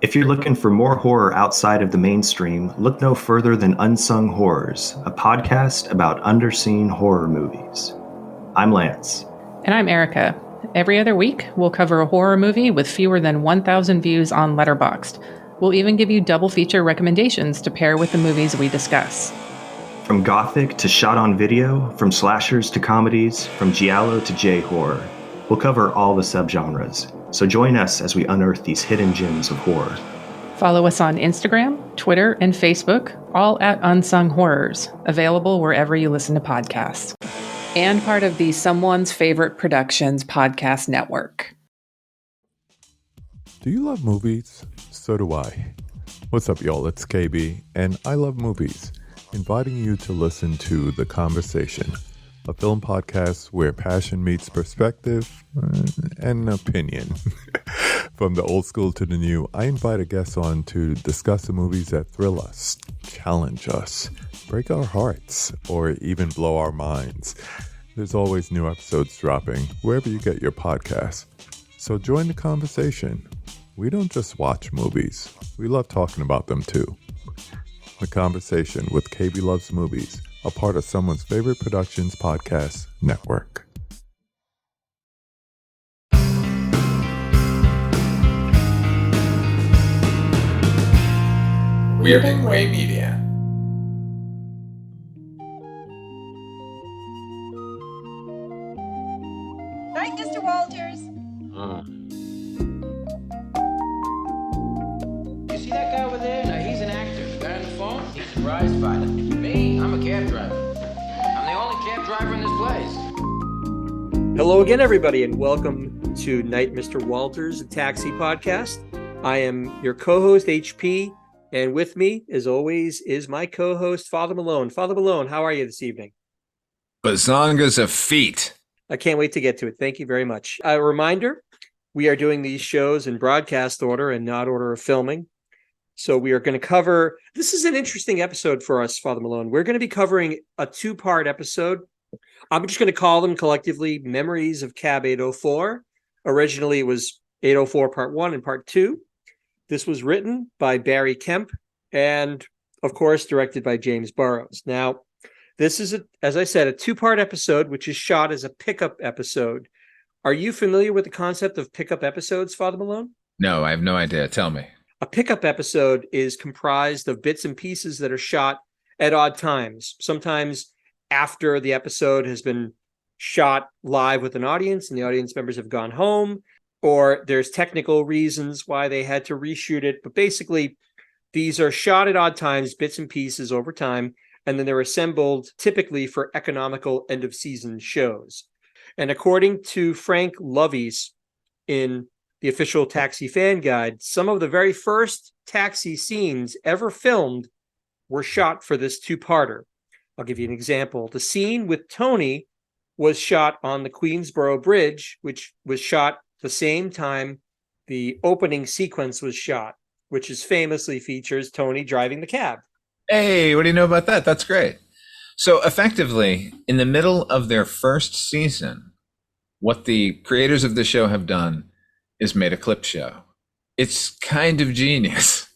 If you're looking for more horror outside of the mainstream, look no further than Unsung Horrors, a podcast about underseen horror movies. I'm Lance. And I'm Erica. Every other week, we'll cover a horror movie with fewer than 1,000 views on Letterboxd. We'll even give you double feature recommendations to pair with the movies we discuss. From gothic to shot on video, from slashers to comedies, from giallo to J-horror, we'll cover all the subgenres. So join us as we unearth these hidden gems of horror. Follow us on Instagram, Twitter, and Facebook, all at Unsung Horrors, available wherever you listen to podcasts. And part of the Someone's Favorite Productions podcast network. Do you love movies? So do I. What's up, y'all? It's KB, and I love movies. Inviting you to listen to The Conversation, a film podcast where passion meets perspective and opinion. From the old school to the new, I invite a guest on to discuss the movies that thrill us, challenge us, break our hearts, or even blow our minds. There's always new episodes dropping wherever you get your podcasts. So join the conversation. We don't just watch movies. We love talking about them too. The Conversation with KB Loves Movies, a part of Someone's Favorite Productions podcast network. Weirding Way Media. Right, Mr. Walters? You see that guy over there? Now, he's an actor. The guy on the phone? He's a prize fighter. Me? I'm a cab driver. I'm the only cab driver in this place. Hello again, everybody, and welcome to Night Mr. Walters, a taxi podcast. I am your co-host, HP, and with me, as always, is my co-host, Father Malone. Father Malone, how are you this evening? Bazongas of feet. I can't wait to get to it. Thank you very much. A reminder, we are doing these shows in broadcast order and not order of filming. So we are going to cover, this is an interesting episode for us, Father Malone. We're going to be covering a two-part episode. I'm just going to call them collectively Memories of Cab 804. Originally, it was 804 Part 1 and Part 2. This was written by Barry Kemp and, of course, directed by James Burrows. Now, this is, as I said, a two-part episode, which is shot as a pickup episode. Are you familiar with the concept of pickup episodes, Father Malone? No, I have no idea. Tell me. A pickup episode is comprised of bits and pieces that are shot at odd times, sometimes after the episode has been shot live with an audience and the audience members have gone home, or there's technical reasons why they had to reshoot it. But basically, these are shot at odd times, bits and pieces over time, and then they're assembled typically for economical end-of-season shows. And according to Frank Lovies in the official Taxi Fan Guide, some of the very first taxi scenes ever filmed were shot for this two-parter. I'll give you an example. The scene with Tony was shot on the Queensboro Bridge, which was shot the same time the opening sequence was shot, which is famously features Tony driving the cab. Hey, what do you know about that? That's great. So effectively, in the middle of their first season, what the creators of the show have done is made a clip show. It's kind of genius.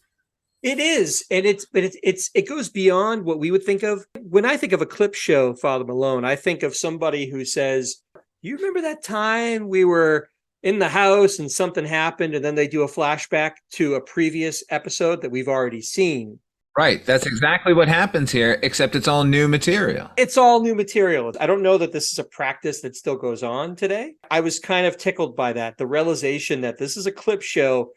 It is, and it goes beyond what we would think of. When I think of a clip show, Father Malone, I think of somebody who says, "You remember that time we were in the house and something happened," and then they do a flashback to a previous episode that we've already seen. Right. That's exactly what happens here, except it's all new material. It's all new material. I don't know that this is a practice that still goes on today. I was kind of tickled by that, the realization that this is a clip show,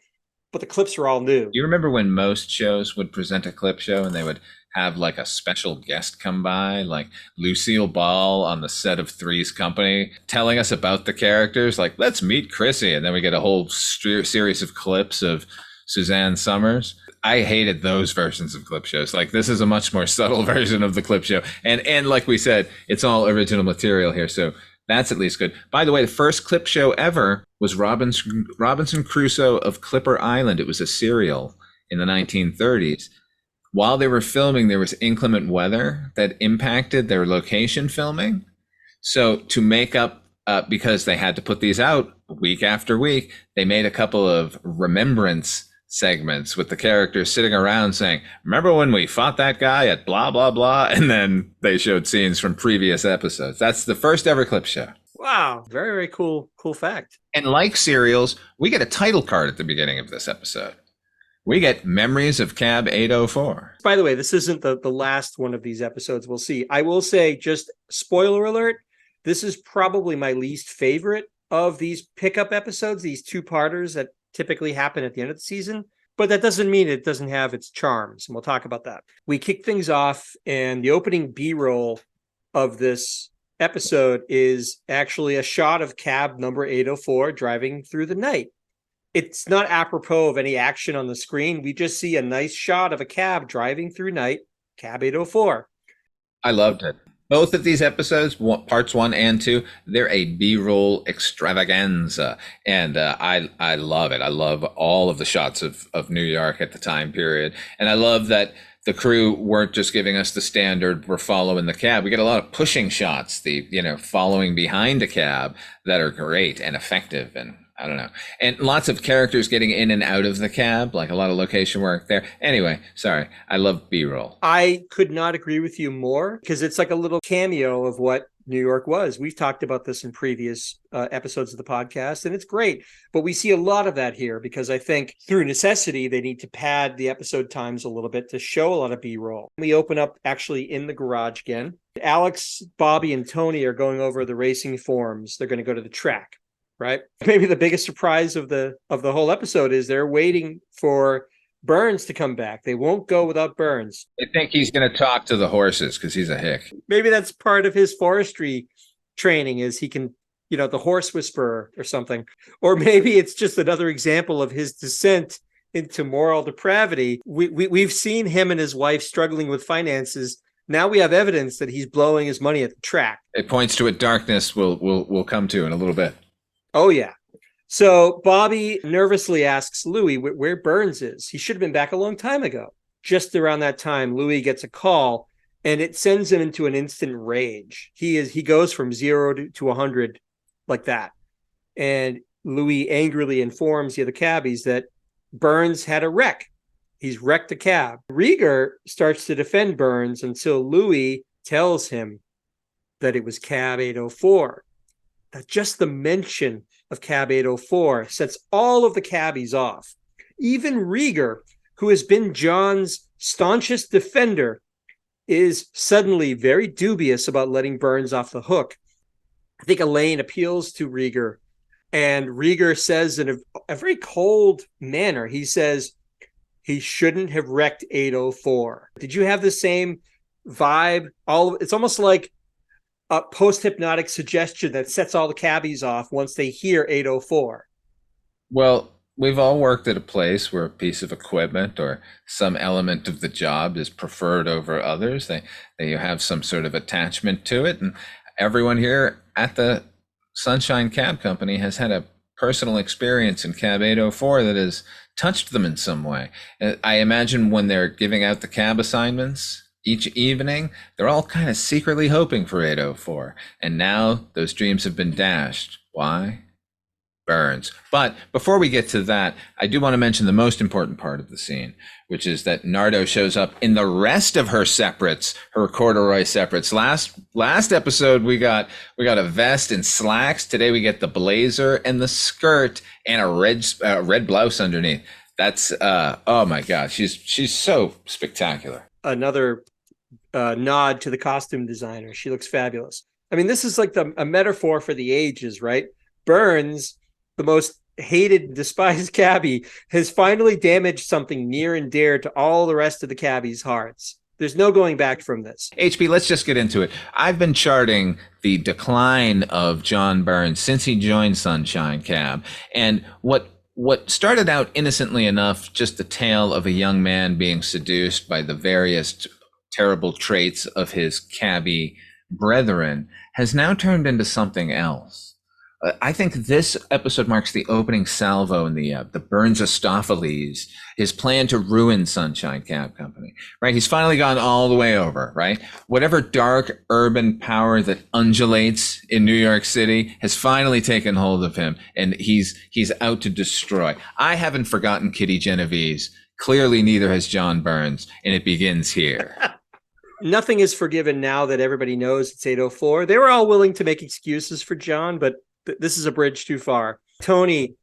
but the clips are all new. You remember when most shows would present a clip show and they would have like a special guest come by, like Lucille Ball on the set of Three's Company, telling us about the characters, like, let's meet Chrissy. And then we get a whole series of clips of Suzanne Summers. I hated those versions of clip shows. Like, this is a much more subtle version of the clip show. And like we said, it's all original material here. So that's at least good. By the way, the first clip show ever was Robinson Crusoe of Clipper Island. It was a serial in the 1930s. While they were filming, there was inclement weather that impacted their location filming. So to make up, because they had to put these out week after week, they made a couple of remembrance segments with the characters sitting around saying, remember when we fought that guy at blah, blah, blah? And then they showed scenes from previous episodes. That's the first ever clip show. Wow. Very, very cool fact. And like serials, we get a title card at the beginning of this episode. We get Memories of Cab 804. By the way, this isn't the last one of these episodes we'll see. I will say, just spoiler alert, this is probably my least favorite of these pickup episodes, these two-parters that typically happen at the end of the season. But that doesn't mean it doesn't have its charms, and we'll talk about that. We kick things off, and the opening B-roll of this episode is actually a shot of cab number 804 driving through the night. It's not apropos of any action on the screen. We just see a nice shot of a cab driving through night, cab 804. I loved it. Both of these episodes, parts 1 and 2, they're a B-roll extravaganza. And I love it. I love all of the shots of New York at the time period. And I love that the crew weren't just giving us the standard, we're following the cab. We get a lot of pushing shots, following behind a cab that are great and effective, and I don't know. And lots of characters getting in and out of the cab, like a lot of location work there. Anyway, sorry. I love B-roll. I could not agree with you more, because it's like a little cameo of what New York was. We've talked about this in previous episodes of the podcast, and it's great. But we see a lot of that here, because I think through necessity, they need to pad the episode times a little bit to show a lot of B-roll. We open up actually in the garage again. Alex, Bobby, and Tony are going over the racing forms. They're going to go to the track. Right. Maybe the biggest surprise of the whole episode is they're waiting for Burns to come back. They won't go without Burns. I think he's going to talk to the horses because he's a hick. Maybe that's part of his forestry training, is he can, the horse whisperer or something. Or maybe it's just another example of his descent into moral depravity. We've seen him and his wife struggling with finances. Now we have evidence that he's blowing his money at the track. It points to a darkness we'll come to in a little bit. Oh, yeah. So Bobby nervously asks Louie where Burns is. He should have been back a long time ago. Just around that time, Louie gets a call, and it sends him into an instant rage. He goes from 0 to 100 like that. And Louie angrily informs the other cabbies that Burns had a wreck. He's wrecked a cab. Rieger starts to defend Burns until Louie tells him that it was cab 804. Just the mention of cab 804 sets all of the cabbies off. Even Rieger, who has been John's staunchest defender, is suddenly very dubious about letting Burns off the hook. I think Elaine appeals to Rieger, and Rieger says in a very cold manner, he says he shouldn't have wrecked 804. Did you have the same vibe? It's almost like a post-hypnotic suggestion that sets all the cabbies off once they hear 804. Well, we've all worked at a place where a piece of equipment or some element of the job is preferred over others. You have some sort of attachment to it. And everyone here at the Sunshine Cab Company has had a personal experience in cab 804 that has touched them in some way. I imagine when they're giving out the cab assignments each evening, they're all kind of secretly hoping for 804. And now those dreams have been dashed. Why? Burns. But before we get to that, I do want to mention the most important part of the scene, which is that Nardo shows up in the rest of her separates, her corduroy separates. Last episode, we got a vest and slacks. Today we get the blazer and the skirt and a red blouse underneath. That's oh my God, she's so spectacular. Another nod to the costume designer. She looks fabulous. I mean, this is like a metaphor for the ages, right? Burns, the most hated, despised cabbie, has finally damaged something near and dear to all the rest of the cabbies' hearts. There's no going back from this. HP, let's just get into it. I've been charting the decline of John Burns since he joined Sunshine Cab. And what started out innocently enough, just the tale of a young man being seduced by the various terrible traits of his cabbie brethren, has now turned into something else. I think this episode marks the opening salvo in the Burns Astopheles, his plan to ruin Sunshine Cab Company, right? He's finally gone all the way over, right? Whatever dark urban power that undulates in New York City has finally taken hold of him, and he's out to destroy. I haven't forgotten Kitty Genovese. Clearly, neither has John Burns, and it begins here. Nothing is forgiven now that everybody knows it's 8:04. They were all willing to make excuses for John, but this is a bridge too far. Tony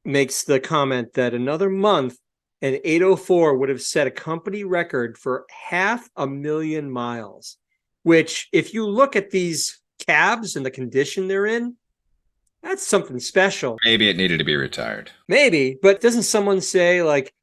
makes the comment that another month and 8:04 would have set a company record for 500,000 miles, which if you look at these cabs and the condition they're in, that's something special. Maybe it needed to be retired. Maybe, but doesn't someone say like,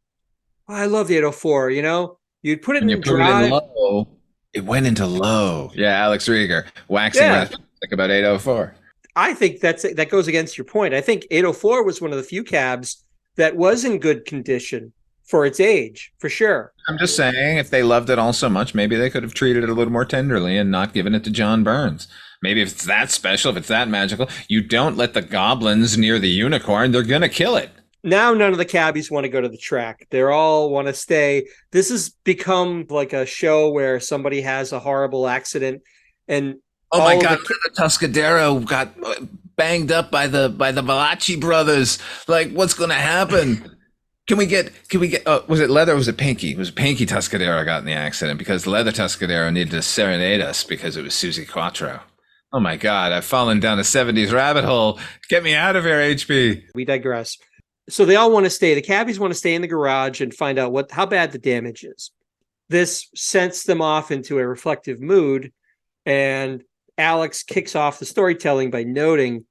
oh, I love the 8:04, you know? You'd put it in drive. Low, it went into low. Yeah, Alex Rieger, waxing like about 8:04. I think that goes against your point. I think 8:04 was one of the few cabs that was in good condition for its age, for sure. I'm just saying, if they loved it all so much, maybe they could have treated it a little more tenderly and not given it to John Burns. Maybe if it's that special, if it's that magical, you don't let the goblins near the unicorn. They're going to kill it. Now none of the cabbies want to go to the track. They all want to stay. This has become like a show where somebody has a horrible accident and oh my God, the Tuscadero got banged up by the Valachi brothers. Like, what's going to happen? Can we get, was it Leather or was it Pinky? It was Pinky Tuscadero got in the accident because Leather Tuscadero needed to serenade us because it was Susie Quattro. Oh my God, I've fallen down a 70s rabbit hole. Get me out of here, HP. We digress. So they all want to stay. The cabbies want to stay in the garage and find out how bad the damage is. This sends them off into a reflective mood, and Alex kicks off the storytelling by noting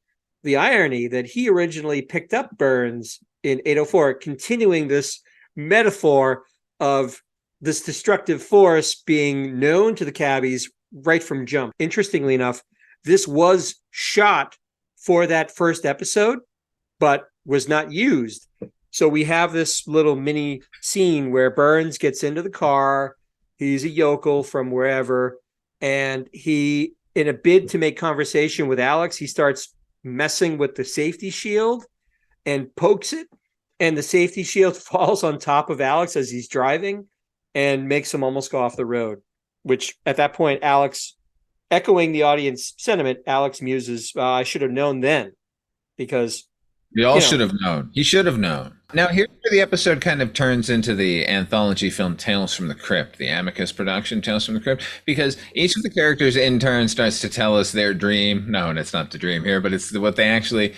the irony that he originally picked up Burns in 8:04, continuing this metaphor of this destructive force being known to the cabbies right from jump. Interestingly enough, this was shot for that first episode, but was not used. So we have this little mini scene where Burns gets into the car. He's a yokel from wherever, and he, in a bid to make conversation with Alex, he starts messing with the safety shield and pokes it, and the safety shield falls on top of Alex as he's driving and makes him almost go off the road, which at that point, Alex, echoing the audience sentiment, Alex muses, I should have known then, because we all should have known. He should have known. Now, here's where the episode kind of turns into the anthology film Tales from the Crypt, the Amicus production Tales from the Crypt, because each of the characters in turn starts to tell us their dream. No, and it's not the dream here, but it's what actually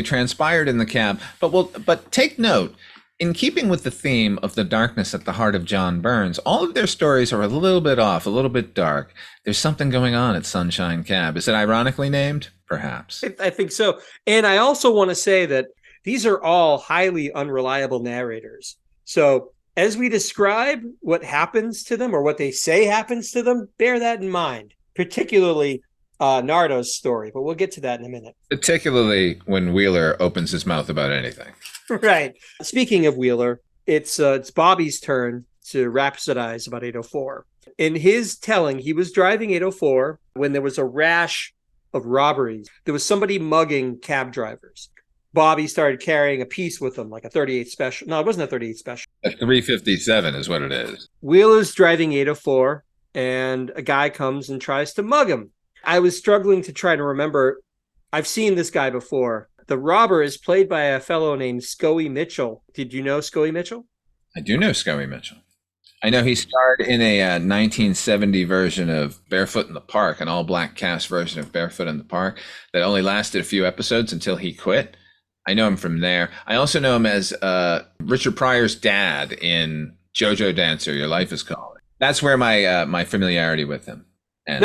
transpired in the cab. But take note, in keeping with the theme of the darkness at the heart of John Burns, all of their stories are a little bit off, a little bit dark. There's something going on at Sunshine Cab. Is it ironically named? Perhaps. I think so. And I also want to say that these are all highly unreliable narrators. So as we describe what happens to them or what they say happens to them, bear that in mind, particularly Nardo's story. But we'll get to that in a minute. Particularly when Wheeler opens his mouth about anything. Right. Speaking of Wheeler, it's Bobby's turn to rhapsodize about 8:04. In his telling, he was driving 8:04 when there was a rash of robberies. There was somebody mugging cab drivers. Bobby started carrying a piece with him, like a 38 special. No, it wasn't a 38 special. A 357 is what it is. Wheeler's driving 8:04, and a guy comes and tries to mug him. I was struggling to try to remember. I've seen this guy before. The robber is played by a fellow named Scoey Mitchell. Did you know Scoey Mitchell? I do know Scoey Mitchell. I know he starred in a 1970 version of Barefoot in the Park, an all-black cast version of Barefoot in the Park that only lasted a few episodes until he quit. I know him from there. I also know him as Richard Pryor's dad in JoJo Dancer, Your Life is Calling. That's where my familiarity with him. And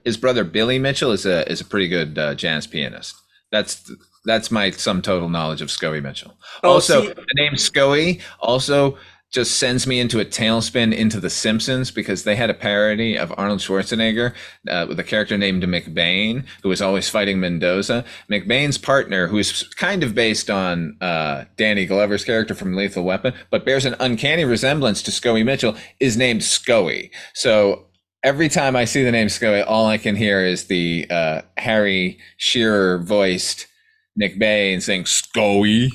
his brother Billy Mitchell is a pretty good jazz pianist. That's my sum total knowledge of Scoey Mitchell. The name Scoey also just sends me into a tailspin into The Simpsons, because they had a parody of Arnold Schwarzenegger with a character named McBain, who was always fighting Mendoza. McBain's partner, who is kind of based on Danny Glover's character from Lethal Weapon, but bears an uncanny resemblance to Scoey Mitchell, is named Scoey. So Every time I see the name Scully, all I can hear is the Harry Shearer voiced Nick Bain saying Scully.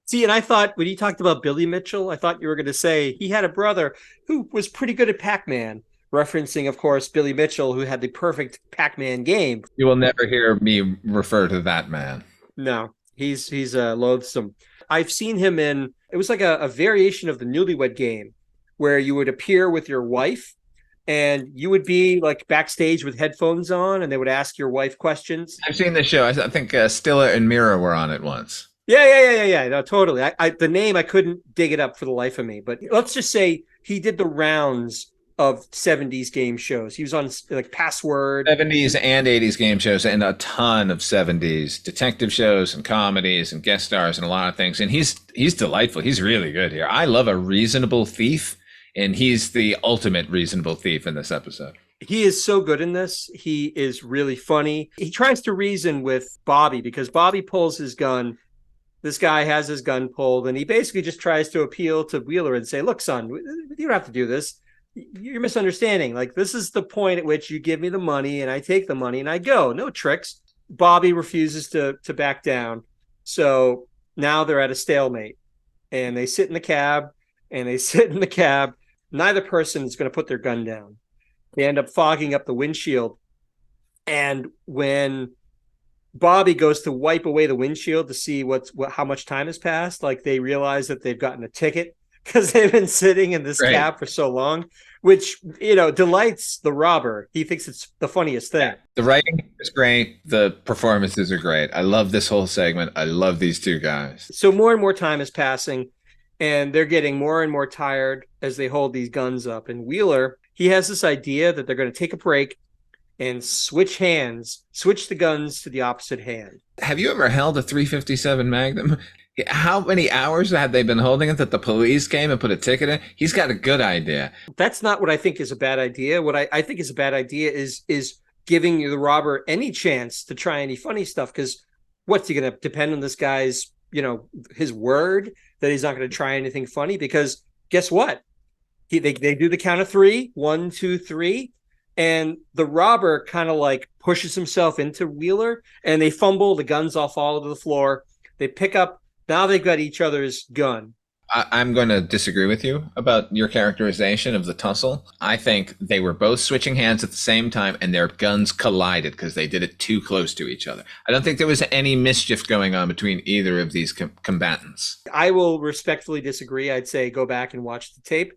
See, and I thought when you talked about Billy Mitchell, I thought you were going to say he had a brother who was pretty good at Pac-Man, referencing, of course, Billy Mitchell, who had the perfect Pac-Man game. You will never hear me refer to that man. No, he's loathsome. I've seen him in, it was like a variation of the Newlywed Game, where you would appear with your wife, and you would be like backstage with headphones on, and they would ask your wife questions. I've seen the show. I think Stilla and Mira were on it once. Yeah. No, totally. The name, I couldn't dig it up for the life of me. But let's just say he did the rounds of 70s game shows. He was on like Password. 70s and 80s game shows and a ton of 70s detective shows and comedies and guest stars and a lot of things. And he's delightful. He's really good here. I love a reasonable thief, and he's the ultimate reasonable thief in this episode. He is so good in this. He is really funny. He tries to reason with Bobby because Bobby pulls his gun. This guy has his gun pulled, and he basically just tries to appeal to Wheeler and say, look, son, you don't have to do this. You're misunderstanding. Like, this is the point at which you give me the money and I take the money and I go. No tricks. Bobby refuses to back down. So now they're at a stalemate, and they sit in the cab. Neither person is going to put their gun down. They end up fogging up the windshield. And when Bobby goes to wipe away the windshield to see how much time has passed, like, they realize that they've gotten a ticket because they've been sitting in this cab for so long, which, delights the robber. He thinks it's the funniest thing. The writing is great. The performances are great. I love this whole segment. I love these two guys. So more and more time is passing, and they're getting more and more tired as they hold these guns up. And Wheeler, he has this idea that they're going to take a break and switch the guns to the opposite hand. Have you ever held a .357 Magnum? How many hours have they been holding it that the police came and put a ticket in? He's got a good idea. That's not what I think is a bad idea. What I think is a bad idea is giving the robber any chance to try any funny stuff. Because what's he going to depend on this guy's, his word that he's not going to try anything funny? Because guess what? They do the count of 3, 1, 2, 3. And the robber kind of like pushes himself into Wheeler, and they fumble. The guns all fall to the floor. They pick up. Now they've got each other's gun. I'm going to disagree with you about your characterization of the tussle. I think they were both switching hands at the same time, and their guns collided because they did it too close to each other. I don't think there was any mischief going on between either of these combatants. I will respectfully disagree. I'd say go back and watch the tape.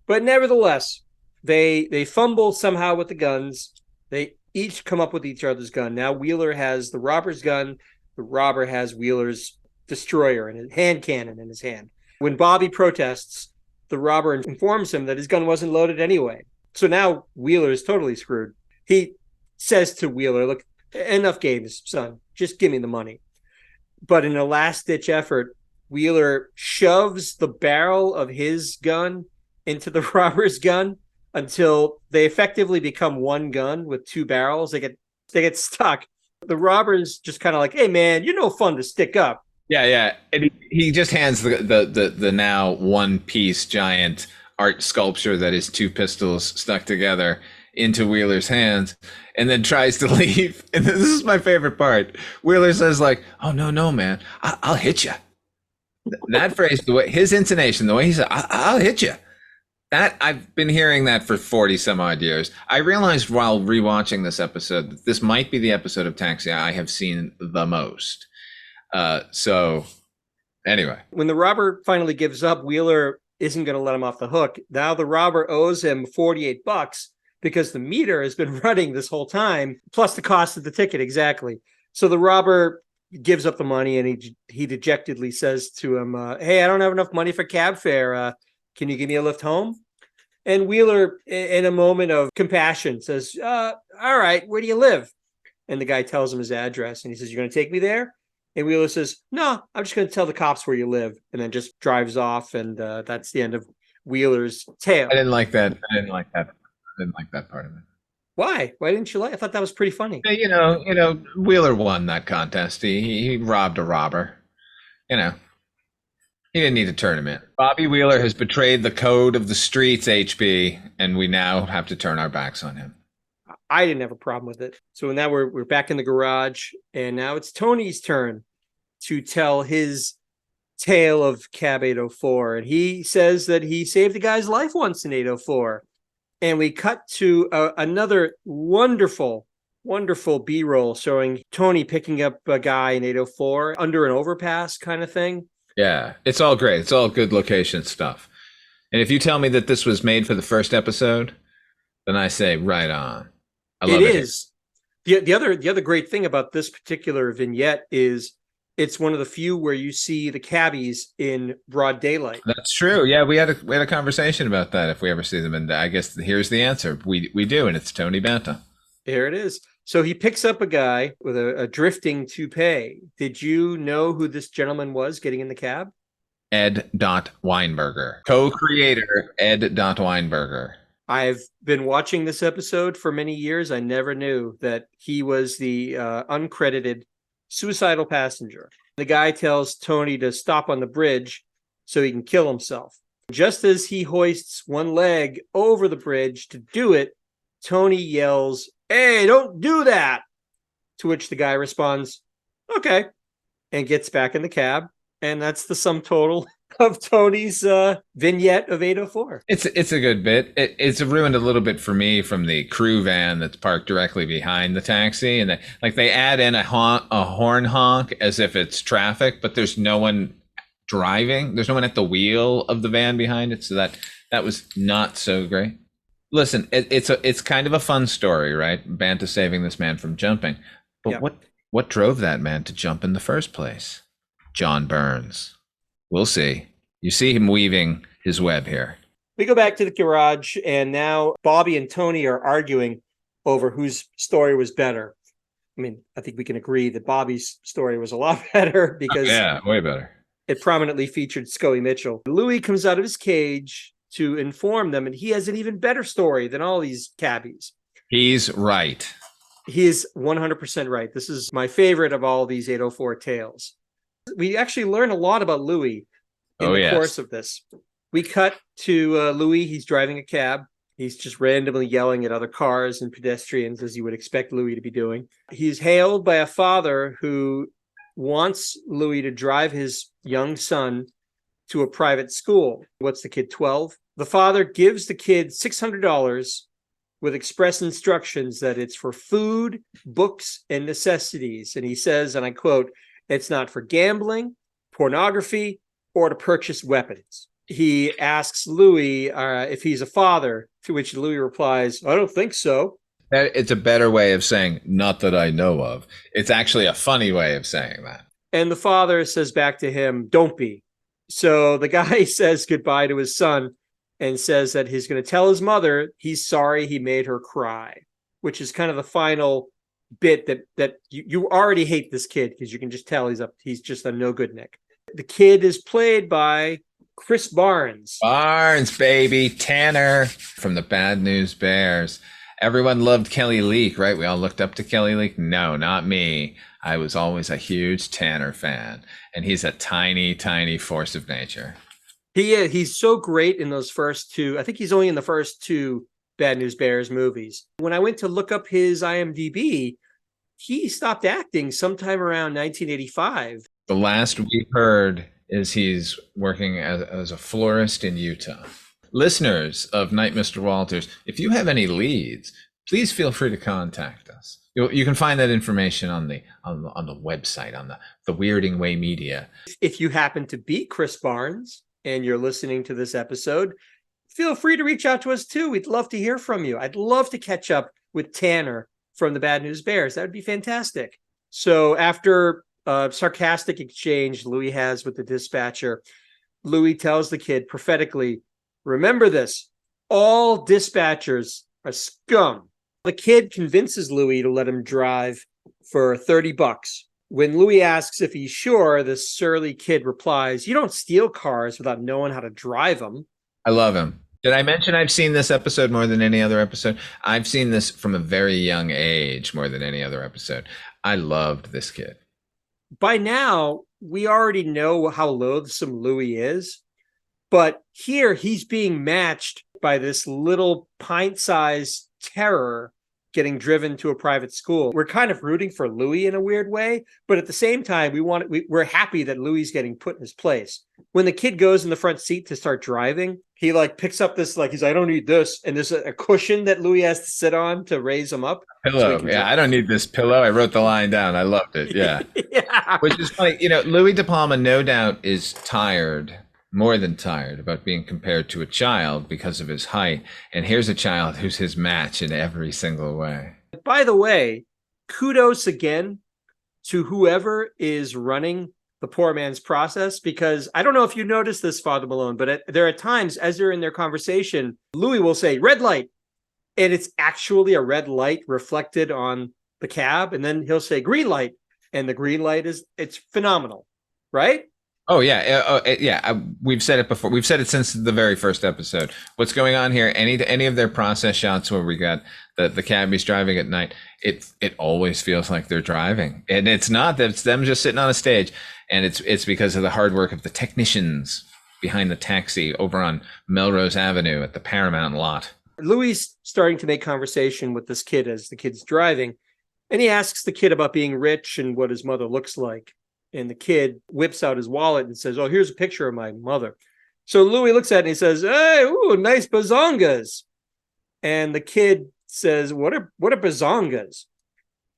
But nevertheless, they fumble somehow with the guns. They each come up with each other's gun. Now Wheeler has the robber's gun. The robber has Wheeler's destroyer and his hand cannon in his hand. When Bobby protests, the robber informs him that his gun wasn't loaded anyway. So now Wheeler is totally screwed. He says to Wheeler, look, enough games, son. Just give me the money. But in a last-ditch effort, Wheeler shoves the barrel of his gun into the robber's gun until they effectively become one gun with two barrels. They get stuck. The robber's just kind of like, hey, man, you're no fun to stick up. Yeah. And he just hands the now one-piece giant art sculpture that is two pistols stuck together into Wheeler's hands, and then tries to leave. And this is my favorite part. Wheeler says, like, oh, no, man, I'll hit you. That phrase, the way his intonation, the way he said, I'll hit you. That I've been hearing that for 40 some odd years. I realized while rewatching this episode that this might be the episode of Taxi I have seen the most. So anyway, when the robber finally gives up, Wheeler isn't going to let him off the hook. Now the robber owes him $48 because the meter has been running this whole time, plus the cost of the ticket. Exactly. So the robber gives up the money, and he dejectedly says to him, hey, I don't have enough money for cab fare. Can you give me a lift home? And Wheeler, in a moment of compassion, says, all right, where do you live? And the guy tells him his address, and he says, you're going to take me there? And Wheeler says, no, I'm just going to tell the cops where you live, and then just drives off. And that's the end of Wheeler's tale. I didn't like that. I didn't like that part of it. Why? Why didn't you like? I thought that was pretty funny. You know, Wheeler won that contest. He robbed a robber. He didn't need to turn him in. Bobby Wheeler has betrayed the code of the streets, HB, and we now have to turn our backs on him. I didn't have a problem with it. So now we're back in the garage, and now it's Tony's turn to tell his tale of Cab 804. And he says that he saved a guy's life once in 804. And we cut to another wonderful B-roll showing Tony picking up a guy in 804 under an overpass kind of thing. Yeah, it's all great. It's all good location stuff. And if you tell me that this was made for the first episode, then I say right on. I love it. It is. The other great thing about this particular vignette is it's one of the few where you see the cabbies in broad daylight. That's true. Yeah, we had a conversation about that if we ever see them. And I guess here's the answer. We do, and it's Tony Banta. Here it is. So he picks up a guy with a drifting toupee. Did you know who this gentleman was getting in the cab? Ed Weinberger. Co-creator Ed Weinberger. I've been watching this episode for many years. I never knew that he was the uncredited suicidal passenger. The guy tells Tony to stop on the bridge so he can kill himself. Just as he hoists one leg over the bridge to do it, Tony yells, "Hey, don't do that!" To which the guy responds, "Okay," and gets back in the cab. And that's the sum total of Tony's vignette of 804. It's a good bit. It's ruined a little bit for me from the crew van that's parked directly behind the taxi, and they add in a horn honk as if it's traffic, but there's no one driving. There's no one at the wheel of the van behind it, so that was not so great. Listen, it's kind of a fun story, right? Banta saving this man from jumping, but Yeah. what drove that man to jump in the first place? John Burns. We'll see. You see him weaving his web here. We go back to the garage, and now Bobby and Tony are arguing over whose story was better. I mean, I think we can agree that Bobby's story was a lot better because way better. It prominently featured Scully Mitchell. Louis comes out of his cage to inform them, and he has an even better story than all these cabbies. He's right. He is 100% right. This is my favorite of all these 804 tales. We actually learn a lot about Louis in the course of this. We cut to Louis. He's driving a cab. He's just randomly yelling at other cars and pedestrians, as you would expect Louis to be doing. He's hailed by a father who wants Louis to drive his young son to a private school. What's the kid, 12? The father gives the kid $600 with express instructions that it's for food, books, and necessities. And he says, and I quote, "It's not for gambling, pornography, or to purchase weapons." He asks Louis if he's a father, to which Louis replies, "I don't think so." It's a better way of saying, "Not that I know of." It's actually a funny way of saying that. And the father says back to him, "Don't be." So the guy says goodbye to his son and says that he's going to tell his mother he's sorry he made her cry, which is kind of the final bit that you already hate this kid because you can just tell he's just a no good Nick. The kid is played by Chris Barnes. Barnes, baby. Tanner from the Bad News Bears. Everyone loved Kelly Leak, right? We all looked up to Kelly Leak. No, not me. I was always a huge Tanner fan, and he's a tiny, tiny force of nature. He's so great in those first two. I think he's only in the first two Bad News Bears movies. When I went to look up his IMDb, he stopped acting sometime around 1985. The last we heard is he's working as a florist in Utah. Listeners of Night Mr. Walters, if you have any leads, please feel free to contact us. You can find that information on the website, on the Weirding Way Media. If you happen to be Chris Barnes and you're listening to this episode, feel free to reach out to us too. We'd love to hear from you. I'd love to catch up with Tanner from the Bad News Bears. That would be fantastic. So after a sarcastic exchange Louis has with the dispatcher, Louis tells the kid prophetically, "Remember this, all dispatchers are scum." The kid convinces Louis to let him drive for $30. When Louis asks if he's sure, the surly kid replies, "You don't steal cars without knowing how to drive them." I love him. Did I mention I've seen this episode more than any other episode? I've seen this from a very young age more than any other episode. I loved this kid. By now, we already know how loathsome Louis is, but here he's being matched by this little pint-sized terror getting driven to a private school. We're kind of rooting for Louis in a weird way, but at the same time, we're happy that Louis is getting put in his place. When the kid goes in the front seat to start driving, he like picks up this, like, he's like, I don't need this. And there's a cushion that Louis has to sit on to raise him up. Pillow. So I don't need this pillow. I wrote the line down. I loved it. Yeah. Yeah. Which is funny. Louis De Palma, no doubt, is tired, more than tired, about being compared to a child because of his height. And here's a child who's his match in every single way. By the way, kudos again to whoever is running the poor man's process, because I don't know if you noticed this, Father Malone, but there are times as they're in their conversation, Louis will say red light, and it's actually a red light reflected on the cab, and then he'll say green light, and the green light it's phenomenal, right? Oh yeah, we've said it before. We've said it since the very first episode. What's going on here? Any of their process shots where we got the cabbies driving at night, it always feels like they're driving, and it's not. It's them just sitting on a stage, and it's because of the hard work of the technicians behind the taxi over on Melrose Avenue at the Paramount lot. Louis starting to make conversation with this kid as the kid's driving, and he asks the kid about being rich and what his mother looks like. And the kid whips out his wallet and says, oh, here's a picture of my mother. So Louis looks at it and he says, hey, ooh, nice bazongas. And the kid says, what are bazongas?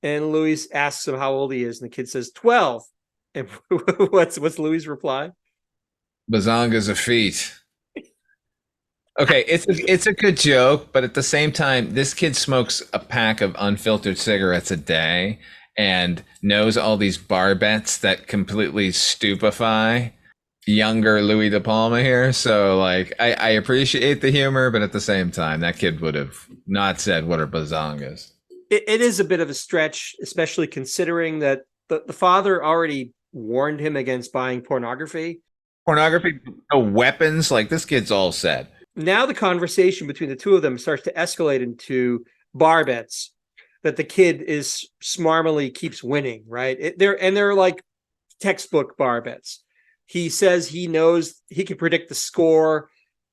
And Louis asks him how old he is. And the kid says, 12. And what's Louis' reply? Bazongas are feet. Okay, it's a good joke, but at the same time, this kid smokes a pack of unfiltered cigarettes a day and knows all these bar bets that completely stupefy younger Louis De Palma here. So like, I appreciate the humor, but at the same time, that kid would have not said what are bazongas. It is a bit of a stretch, especially considering that the father already warned him against buying pornography. Pornography, no weapons, like this kid's all set. Now the conversation between the two of them starts to escalate into bar bets that the kid is smarmily keeps winning, right? They're like textbook bar bets. He says he knows he can predict the score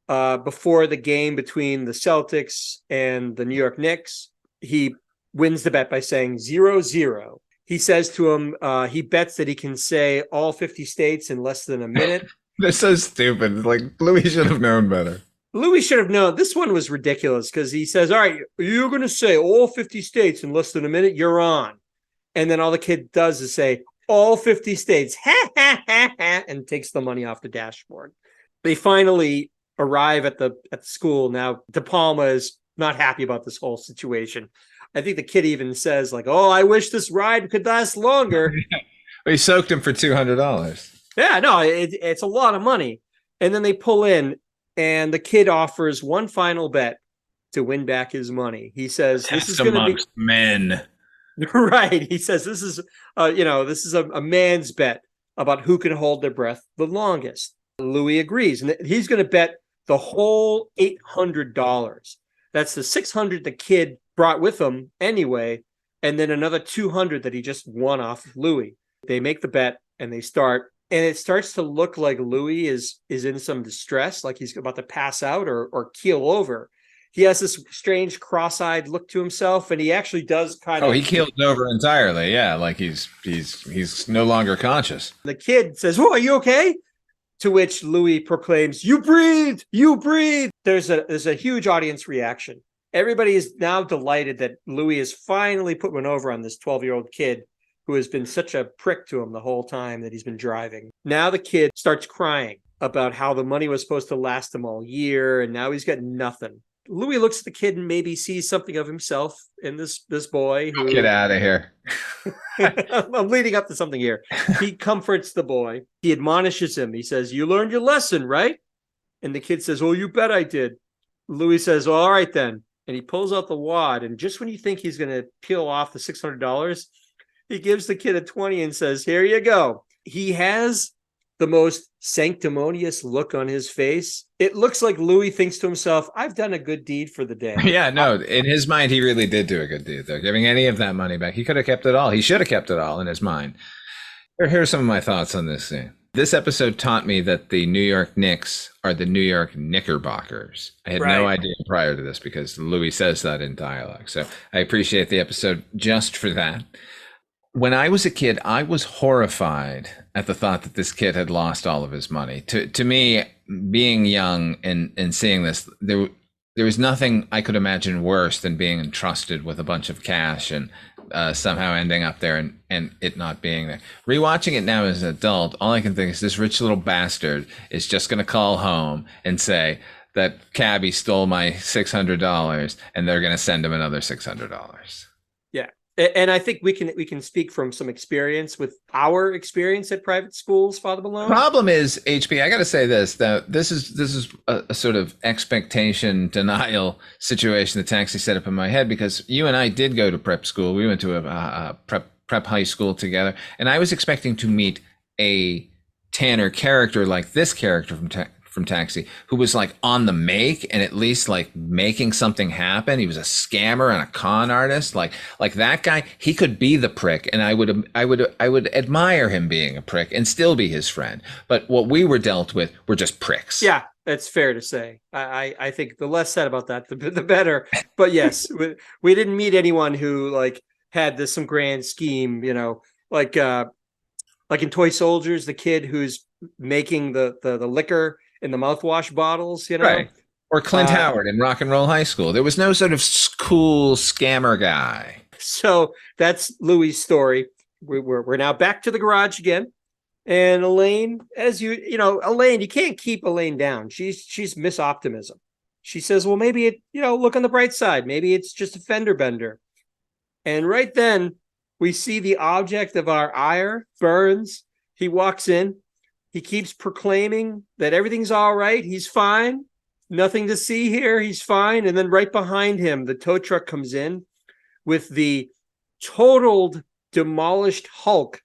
before the game between the Celtics and the New York Knicks. He wins the bet by saying 0-0. He says to him, he bets that he can say all 50 states in less than a minute. They're so stupid. Like, Louis should have known better. Louis should have known. This one was ridiculous because he says, all right, you're going to say all 50 states in less than a minute. You're on. And then all the kid does is say all 50 states, and takes the money off the dashboard. They finally arrive at the school. Now, De Palma is not happy about this whole situation. I think the kid even says like, oh, I wish this ride could last longer. We soaked him for $200. Yeah, no, it's a lot of money. And then they pull in. And the kid offers one final bet to win back his money. He says, "This is going to be men." Right. He says, "This is, this is a man's bet about who can hold their breath the longest." Louis agrees, and he's going to bet the whole $800. That's the $600 the kid brought with him anyway, and then another $200 that he just won off of Louis. They make the bet and they start. And it starts to look like Louis is in some distress, like he's about to pass out or keel over. He has this strange cross-eyed look to himself, and he actually does kind of. Oh, he keels over entirely. Yeah, like he's no longer conscious. The kid says, "Oh, are you okay?" To which Louis proclaims, "You breathe! You breathe!" There's a huge audience reaction. Everybody is now delighted that Louis has finally put one over on this 12-year-old kid who has been such a prick to him the whole time that he's been driving. Now the kid starts crying about how the money was supposed to last him all year, and now he's got nothing. Louis looks at the kid and maybe sees something of himself in this boy. Who, get out of here. I'm leading up to something here. He comforts the boy. He admonishes him. He says, "You learned your lesson, right?" And the kid says, "Oh, you bet I did." Louis says, "Well, all right then." And he pulls out the wad. And just when you think he's going to peel off the $600, he gives the kid a 20 and says, "Here you go." He has the most sanctimonious look on his face. It looks like Louis thinks to himself, I've done a good deed for the day. Yeah, no, in his mind, he really did do a good deed, though. Giving any of that money back. He could have kept it all. He should have kept it all in his mind. Here's some of my thoughts on this scene. This episode taught me that the New York Knicks are the New York Knickerbockers. I had no idea prior to this because Louis says that in dialogue. So I appreciate the episode just for that. When I was a kid, I was horrified at the thought that this kid had lost all of his money. To me, being young and seeing this, there was nothing I could imagine worse than being entrusted with a bunch of cash and somehow ending up there and it not being there. Rewatching it now as an adult, all I can think is this rich little bastard is just going to call home and say that cabbie stole my $600 and they're going to send him another $600. Yeah. And I think we can speak from some experience with our experience at private schools, Father Malone. Problem is, HP, I got to say this, that this is a sort of expectation denial situation that Taxi set up in my head, because you and I did go to prep school. We went to a prep high school together, and I was expecting to meet a Tanner character like this character from Taxi, who was like on the make and at least like making something happen. He was a scammer and a con artist. Like that guy, he could be the prick, and I would admire him being a prick and still be his friend. But what we were dealt with were just pricks. Yeah, that's fair to say. I think the less said about that, the better. But yes, we didn't meet anyone who like had some grand scheme, like in Toy Soldiers, the kid who's making the liquor in the mouthwash bottles, Right. Or Clint Howard in Rock and Roll High School. There was no sort of cool scammer guy. So that's Louis' story. We're now back to the garage again. And Elaine, Elaine, you can't keep Elaine down. She's Miss Optimism. She says, well, maybe look on the bright side. Maybe it's just a fender bender. And right then we see the object of our ire, Burns. He walks in. He keeps proclaiming that everything's all right. He's fine. Nothing to see here. He's fine. And then right behind him, the tow truck comes in with the totaled, demolished Hulk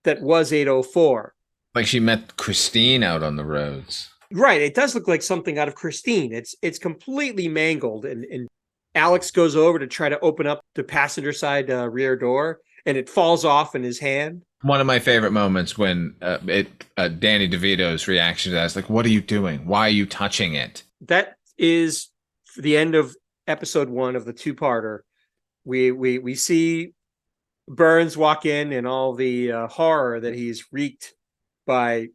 that was 804. Like she met Christine out on the roads. Right. It does look like something out of Christine. It's completely mangled. And Alex goes over to try to open up the passenger side rear door, and it falls off in his hand. One of my favorite moments when Danny DeVito's reaction to that is like, what are you doing? Why are you touching it? That is the end of episode 1 of the two-parter. We see Burns walk in and all the horror that he's wreaked by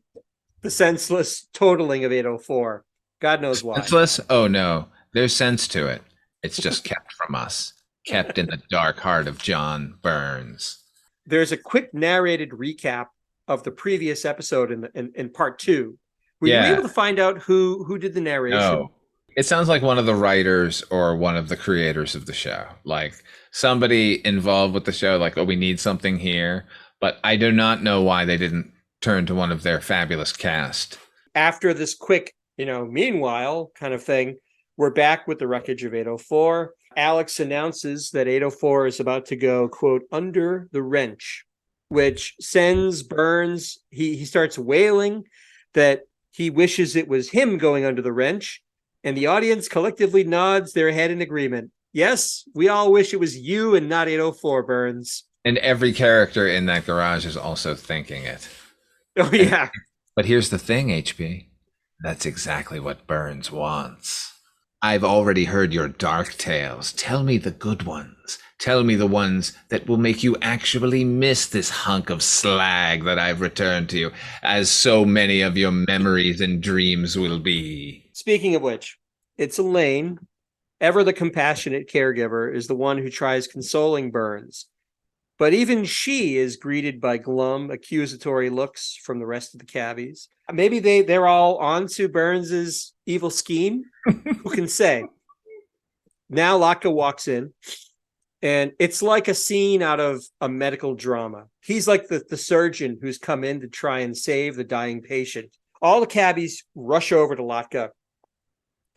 the senseless totaling of 804. God knows why. Senseless? Oh, no. There's sense to it. It's just kept from us. Kept in the dark heart of John Burns. There's a quick narrated recap of the previous episode in part 2. Were you able to find out who did the narration? No. It sounds like one of the writers or one of the creators of the show. Like somebody involved with the show, like, oh, we need something here. But I do not know why they didn't turn to one of their fabulous cast. After this quick, meanwhile kind of thing, we're back with the wreckage of 804. Alex announces that 804 is about to go, quote, under the wrench, which sends Burns, he starts wailing that he wishes it was him going under the wrench, and the audience collectively nods their head in agreement. Yes, we all wish it was you and not 804, Burns. And every character in that garage is also thinking it. Oh, yeah. But here's the thing, HP. That's exactly what Burns wants. I've already heard your dark tales. Tell me the good ones. Tell me the ones that will make you actually miss this hunk of slag that I've returned to you, as so many of your memories and dreams will be. Speaking of which, it's Elaine, ever the compassionate caregiver, is the one who tries consoling Burns. But even she is greeted by glum, accusatory looks from the rest of the cabbies. Maybe they're all onto Burns's evil scheme. Who can say? Now Latka walks in, and it's like a scene out of a medical drama. He's like the surgeon who's come in to try and save the dying patient. All the cabbies rush over to Latka,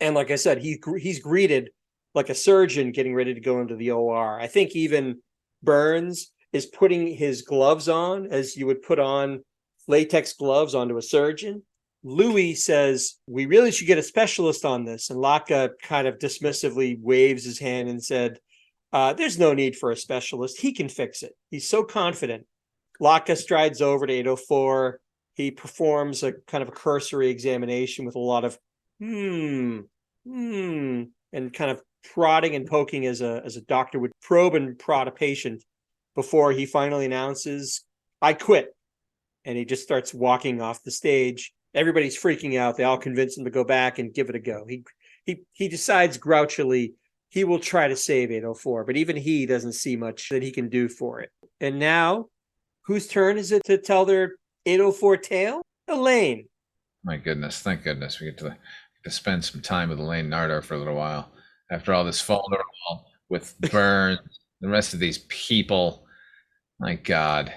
and like I said, he's greeted like a surgeon getting ready to go into the OR. I think even Burns is putting his gloves on as you would put on latex gloves onto a surgeon. Louis says, we really should get a specialist on this. And Latka kind of dismissively waves his hand and said, there's no need for a specialist. He can fix it. He's so confident. Latka strides over to 804, He performs a kind of a cursory examination with a lot of and kind of prodding and poking as a doctor would probe and prod a patient before he finally announces, "I quit." And he just starts walking off the stage. Everybody's freaking out. They all convince him to go back and give it a go. He decides grouchily he will try to save 804, but even he doesn't see much that he can do for it. And now, whose turn is it to tell their 804 tale? Elaine. My goodness, thank goodness we get to spend some time with Elaine Nardo for a little while. After all this folderol with Burns, the rest of these people. My God.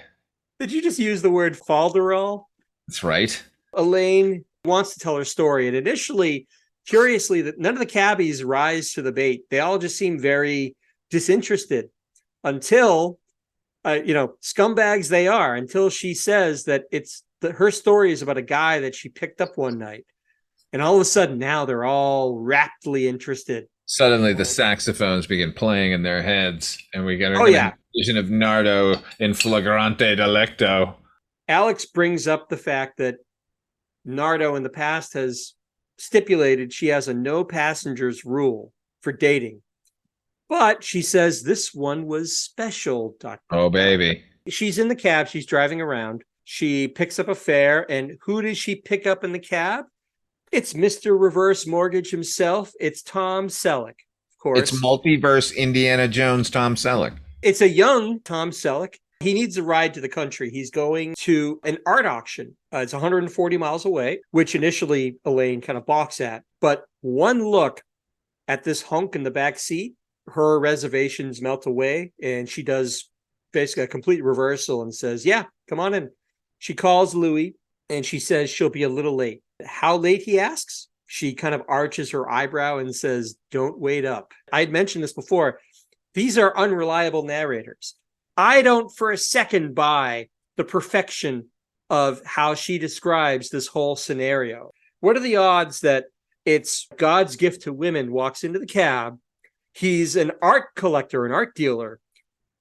Did you just use the word falderall? That's right. Elaine wants to tell her story. And initially, curiously, that none of the cabbies rise to the bait. They all just seem very disinterested until, scumbags they are, until she says that her story is about a guy that she picked up one night. And all of a sudden, now they're all raptly interested. Suddenly, the saxophones begin playing in their heads, and we get a vision of Nardo in flagrante delicto. Alex brings up the fact that Nardo in the past has stipulated she has a no passengers rule for dating. But she says this one was special. Oh, baby. She's in the cab. She's driving around. She picks up a fare. And who does she pick up in the cab? It's Mr. Reverse Mortgage himself. It's Tom Selleck, of course. It's multiverse Indiana Jones Tom Selleck. It's a young Tom Selleck. He needs a ride to the country. He's going to an art auction. It's 140 miles away, which initially Elaine kind of balks at. But one look at this hunk in the back seat, her reservations melt away, and she does basically a complete reversal and says, "Yeah, come on in." She calls Louis, and she says she'll be a little late. How late, he asks. She kind of arches her eyebrow and says, "Don't wait up." I had mentioned this before. These are unreliable narrators. I don't for a second buy the perfection of how she describes this whole scenario. What are the odds that it's God's gift to women walks into the cab? He's an art collector, an art dealer,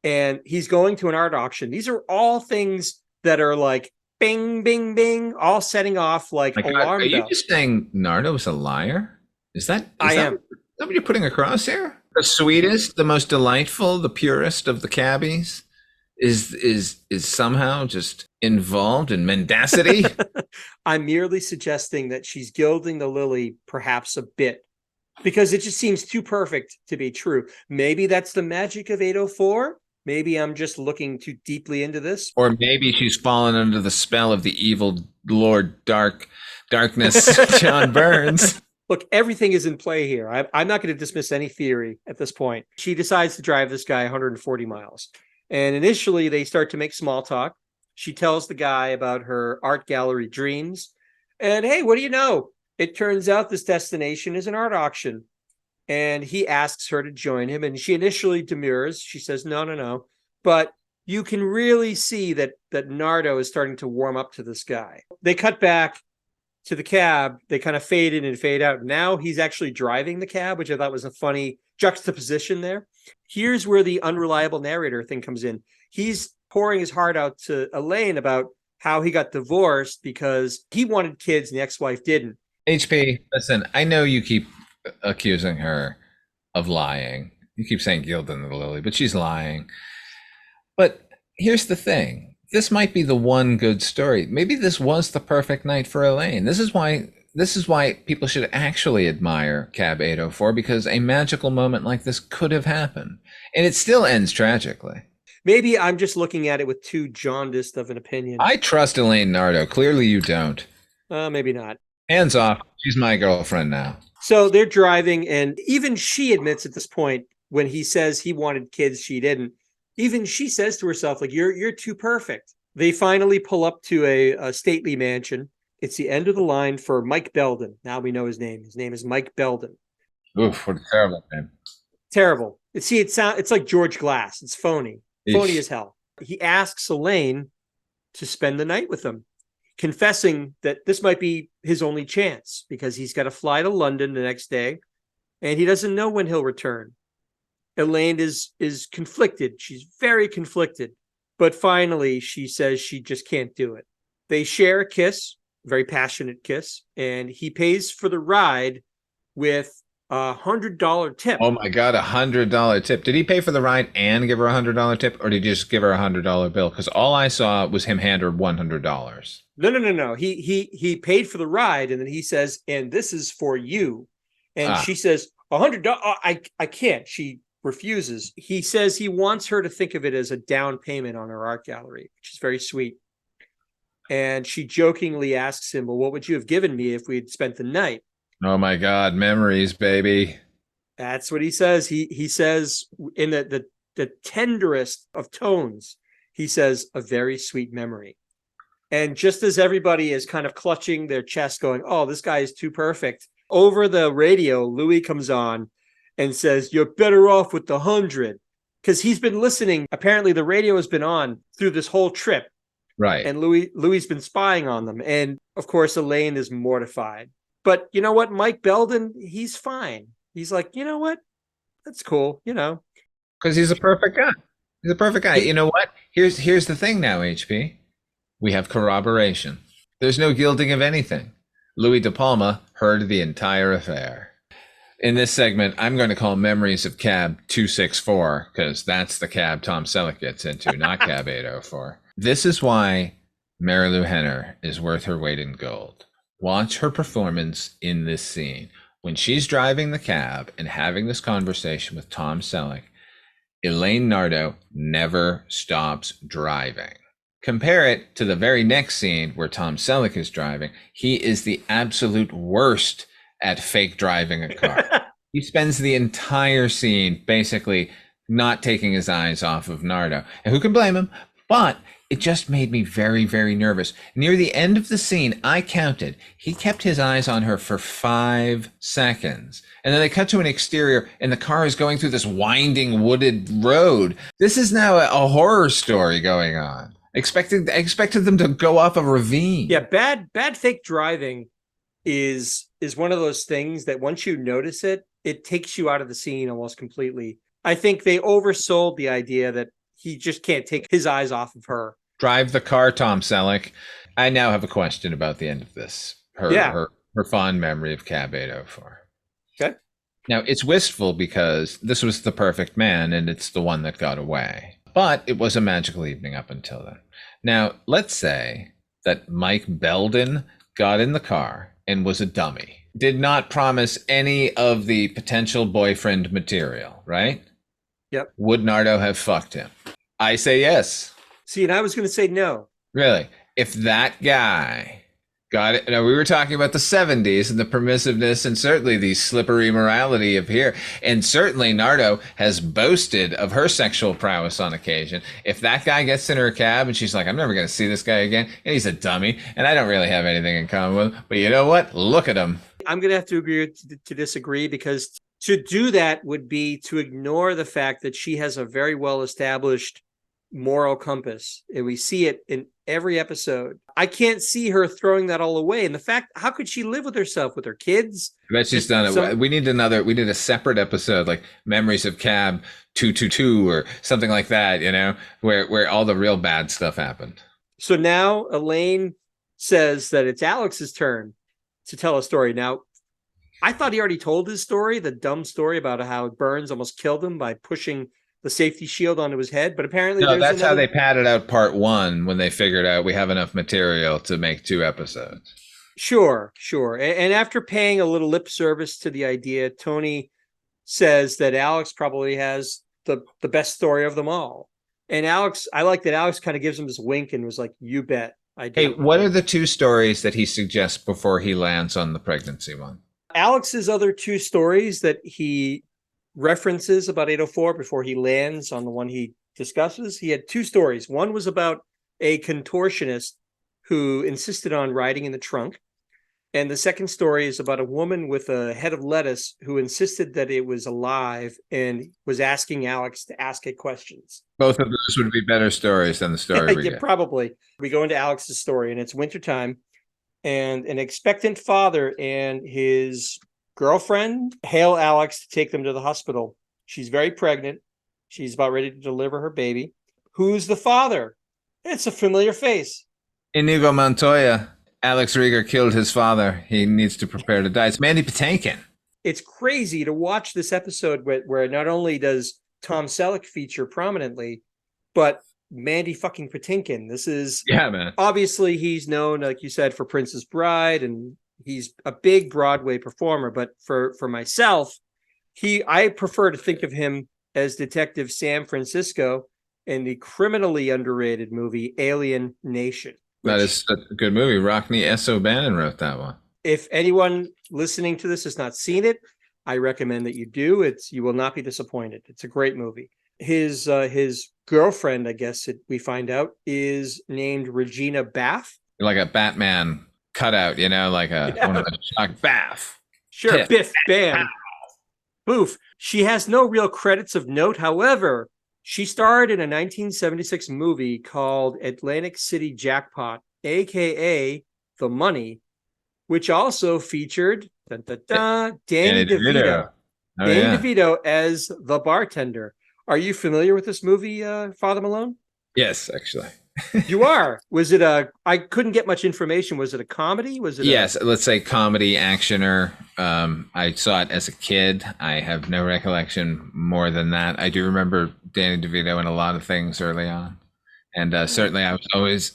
and he's going to an art auction. These are all things that are like bing, bing, bing, all setting off like alarm bells. Are you just saying Nardo's a liar? Is that what you're putting across here? The sweetest, the most delightful, the purest of the cabbies is somehow just involved in mendacity? I'm merely suggesting that she's gilding the lily perhaps a bit because it just seems too perfect to be true. Maybe that's the magic of 804. Maybe I'm just looking too deeply into this. Or maybe she's fallen under the spell of the evil Lord Darkness, John Burns. Look, everything is in play here. I'm not going to dismiss any theory at this point. She decides to drive this guy 140 miles. And initially, they start to make small talk. She tells the guy about her art gallery dreams. And hey, what do you know? It turns out this destination is an art auction. And he asks her to join him. And she initially demurs. She says, no. But you can really see that Nardo is starting to warm up to this guy. They cut back to the cab. They kind of fade in and fade out. Now he's actually driving the cab, which I thought was a funny juxtaposition there. Here's where the unreliable narrator thing comes in. He's pouring his heart out to Elaine about how he got divorced because he wanted kids and the ex-wife didn't. HP, listen, I know you keep accusing her of lying. You keep saying gilding the lily, but she's lying. But here's the thing. This might be the one good story. Maybe this was the perfect night for Elaine. This is why people should actually admire Cab 804, because a magical moment like this could have happened. And it still ends tragically. Maybe I'm just looking at it with too jaundiced of an opinion. I trust Elaine Nardo. Clearly you don't. Maybe not. Hands off. She's my girlfriend now. So they're driving, and even she admits at this point, when he says he wanted kids, she didn't. Even she says to herself, like, you're too perfect. They finally pull up to a stately mansion. It's the end of the line for Mike Belden. Now we know his name. His name is Mike Belden. Oof, what a terrible name. Terrible. It's like George Glass. It's phony. Eesh. Phony as hell. He asks Elaine to spend the night with him, confessing that this might be his only chance because he's got to fly to London the next day and he doesn't know when he'll return. Elaine is conflicted. She's very conflicted. But finally, she says she just can't do it. They share a kiss, very passionate kiss, and he pays for the ride with $100 tip. Oh my God, $100 tip. Did he pay for the ride and give her $100 tip, or did he just give her $100 bill? Because all I saw was him hand her $100. No. He paid for the ride, and then he says, "And this is for you." And she says, $100. I can't. She refuses. He says he wants her to think of it as a down payment on her art gallery, which is very sweet. And she jokingly asks him, "Well, what would you have given me if we'd spent the night?" Oh my God, memories, baby. That's what he says. He says in the tenderest of tones, he says, "A very sweet memory." And just as everybody is kind of clutching their chest going, "Oh, this guy is too perfect," over the radio, Louis comes on and says, "You're better off with the 100." Because he's been listening. Apparently the radio has been on through this whole trip. Right. And Louis's been spying on them. And of course, Elaine is mortified. But you know what? Mike Belden, he's fine. He's like, you know what? That's cool, Because he's a perfect guy. He's a perfect guy. You know what? Here's the thing now, HP. We have corroboration. There's no gilding of anything. Louis De Palma heard the entire affair. In this segment, I'm going to call Memories of Cab 264, because that's the cab Tom Selleck gets into, not Cab 804. This is why Mary Lou Henner is worth her weight in gold. Watch her performance in this scene. When she's driving the cab and having this conversation with Tom Selleck, Elaine Nardo never stops driving. Compare it to the very next scene where Tom Selleck is driving. He is the absolute worst at fake driving a car. He spends the entire scene basically not taking his eyes off of Nardo. And who can blame him? But it just made me very, very nervous. Near the end of the scene, I counted. He kept his eyes on her for 5 seconds. And then they cut to an exterior, and the car is going through this winding wooded road. This is now a horror story going on. I expected them to go off a ravine. Yeah, bad fake driving is one of those things that once you notice it, it takes you out of the scene almost completely. I think they oversold the idea that he just can't take his eyes off of her. Drive the car, Tom Selleck. I now have a question about the end of this. Her fond memory of Cab 804. Okay. Now, it's wistful because this was the perfect man and it's the one that got away. But it was a magical evening up until then. Now, let's say that Mike Belden got in the car and was a dummy. Did not promise any of the potential boyfriend material, right? Yep. Would Nardo have fucked him? I say yes. See, and I was going to say no. Really? If that guy got it. Now, we were talking about the 70s and the permissiveness and certainly the slippery morality of here. And certainly Nardo has boasted of her sexual prowess on occasion. If that guy gets in her cab and she's like, I'm never going to see this guy again, and he's a dummy, and I don't really have anything in common with him, but you know what? Look at him. I'm going to have to agree to disagree, because to do that would be to ignore the fact that she has a very well-established moral compass, and we see it in every episode. I can't see her throwing that all away. And the fact, how could she live with herself, with her kids? I bet she's done it. We need a separate episode, like Memories of Cab 222 or something like that, where all the real bad stuff happened. So now Elaine says that it's Alex's turn to tell a story. Now, I thought he already told his story, the dumb story about how Burns almost killed him by pushing the safety shield onto his head, but apparently that's how they padded out part 1 when they figured out we have enough material to make 2 episodes. Sure. And after paying a little lip service to the idea, Tony says that Alex probably has the best story of them all. And I like that Alex kind of gives him this wink and was like, you bet. I do. Hey, what are the 2 stories that he suggests before he lands on the pregnancy one? Alex's other 2 stories that he references about 804 before he lands on the one he discusses. He had 2 stories. One was about a contortionist who insisted on riding in the trunk. And the second story is about a woman with a head of lettuce who insisted that it was alive and was asking Alex to ask it questions. Both of those would be better stories than the story we get. Probably. We go into Alex's story, and it's wintertime, and an expectant father and his girlfriend hail Alex to take them to the hospital. She's very pregnant. She's about ready to deliver her baby. Who's the father? It's a familiar face. Inigo Montoya. Alex Rieger killed his father. He needs to prepare to die. It's Mandy Patinkin. It's crazy to watch this episode where not only does Tom Selleck feature prominently, but Mandy fucking Patinkin. This is man. Obviously he's known, like you said, for Princess Bride, and he's a big Broadway performer. But for myself, I prefer to think of him as Detective Sam Francisco in the criminally underrated movie Alien Nation. That is a good movie. Rockne S. O'Bannon wrote that one. If anyone listening to this has not seen it, I recommend that you do. You will not be disappointed. It's a great movie. His girlfriend, I guess we find out, is named Regina Bath. Like a Batman cutout, like one of the shock Bath. Sure, Biff, bam, boof. She has no real credits of note. However, she starred in a 1976 movie called Atlantic City Jackpot, aka The Money, which also featured Danny DeVito. Danny DeVito as the bartender. Are you familiar with this movie, Father Malone? Yes, actually. You are. Was it I couldn't get much information. Was it a comedy? Was it? Yes, let's say comedy actioner. I saw it as a kid. I have no recollection more than that. I do remember Danny DeVito in a lot of things early on. And certainly I was always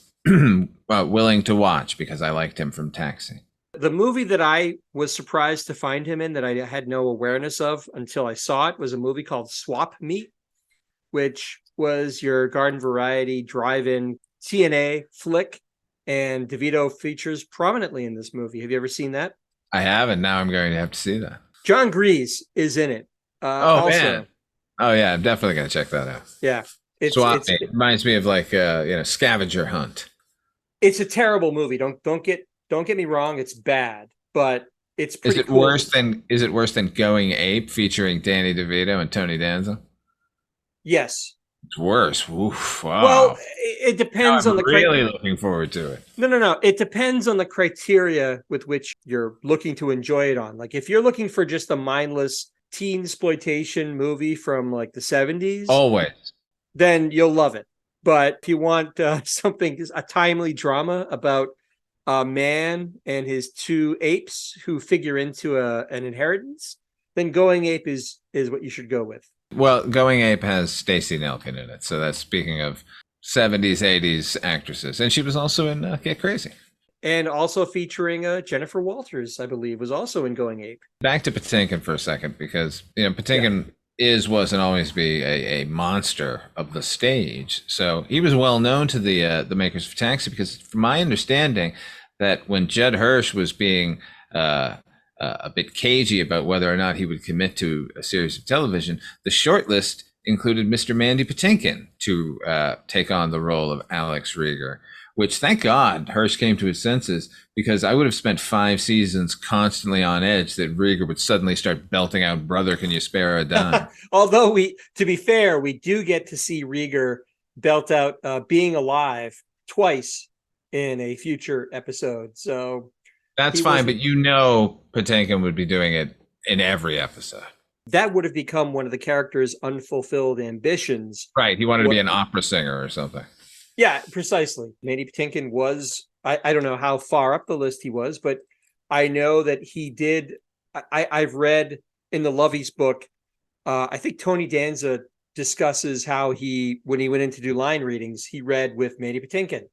willing to watch because I liked him from Taxi. The movie that I was surprised to find him in that I had no awareness of until I saw it was a movie called Swap Meet, which was your garden variety drive-in TNA flick, and DeVito features prominently in this movie. Have you ever seen that? I haven't. Now I'm going to have to see that. John Grease is in it. Man. Oh yeah, I'm definitely going to check that out. Yeah. Swap Meet reminds me of like Scavenger Hunt. It's a terrible movie. Don't get me wrong, it's bad, but it's pretty Is it cool. Is it worse than Going Ape featuring Danny DeVito and Tony Danza? Yes. It's worse. Oof, wow. Well, it depends on the really looking forward to it. No. It depends on the criteria with which you're looking to enjoy it on. Like if you're looking for just a mindless teen exploitation movie from like the 70s, always, then you'll love it. But if you want a timely drama about a man and his two apes who figure into an inheritance, then Going Ape is what you should go with. Well, Going Ape has Stacey Nelkin in it, so that's speaking of 70s, 80s actresses, and she was also in Get Crazy, and also featuring Jennifer Walters, I believe, was also in Going Ape. Back to Patinkin for a second, because Patinkin was and always be a monster of the stage. So he was well known to the makers of Taxi, because from my understanding that when Judd Hirsch was being a bit cagey about whether or not he would commit to a series of television, the shortlist included Mr. Mandy Patinkin to take on the role of Alex Rieger, which, thank God, Hirsch came to his senses, because I would have spent 5 seasons constantly on edge that Rieger would suddenly start belting out "Brother, Can You Spare a Dime?" Although to be fair, we do get to see Rieger belt out Being Alive twice in a future episode. So that's fine, but Patinkin would be doing it in every episode. That would have become one of the character's unfulfilled ambitions. Right. He wanted to be an opera singer or something. Yeah, precisely. Mandy Patinkin was, I don't know how far up the list he was, but I know that he did. I've read in the Lovey's book, I think Tony Danza discusses how when he went in to do line readings, he read with Mandy Patinkin,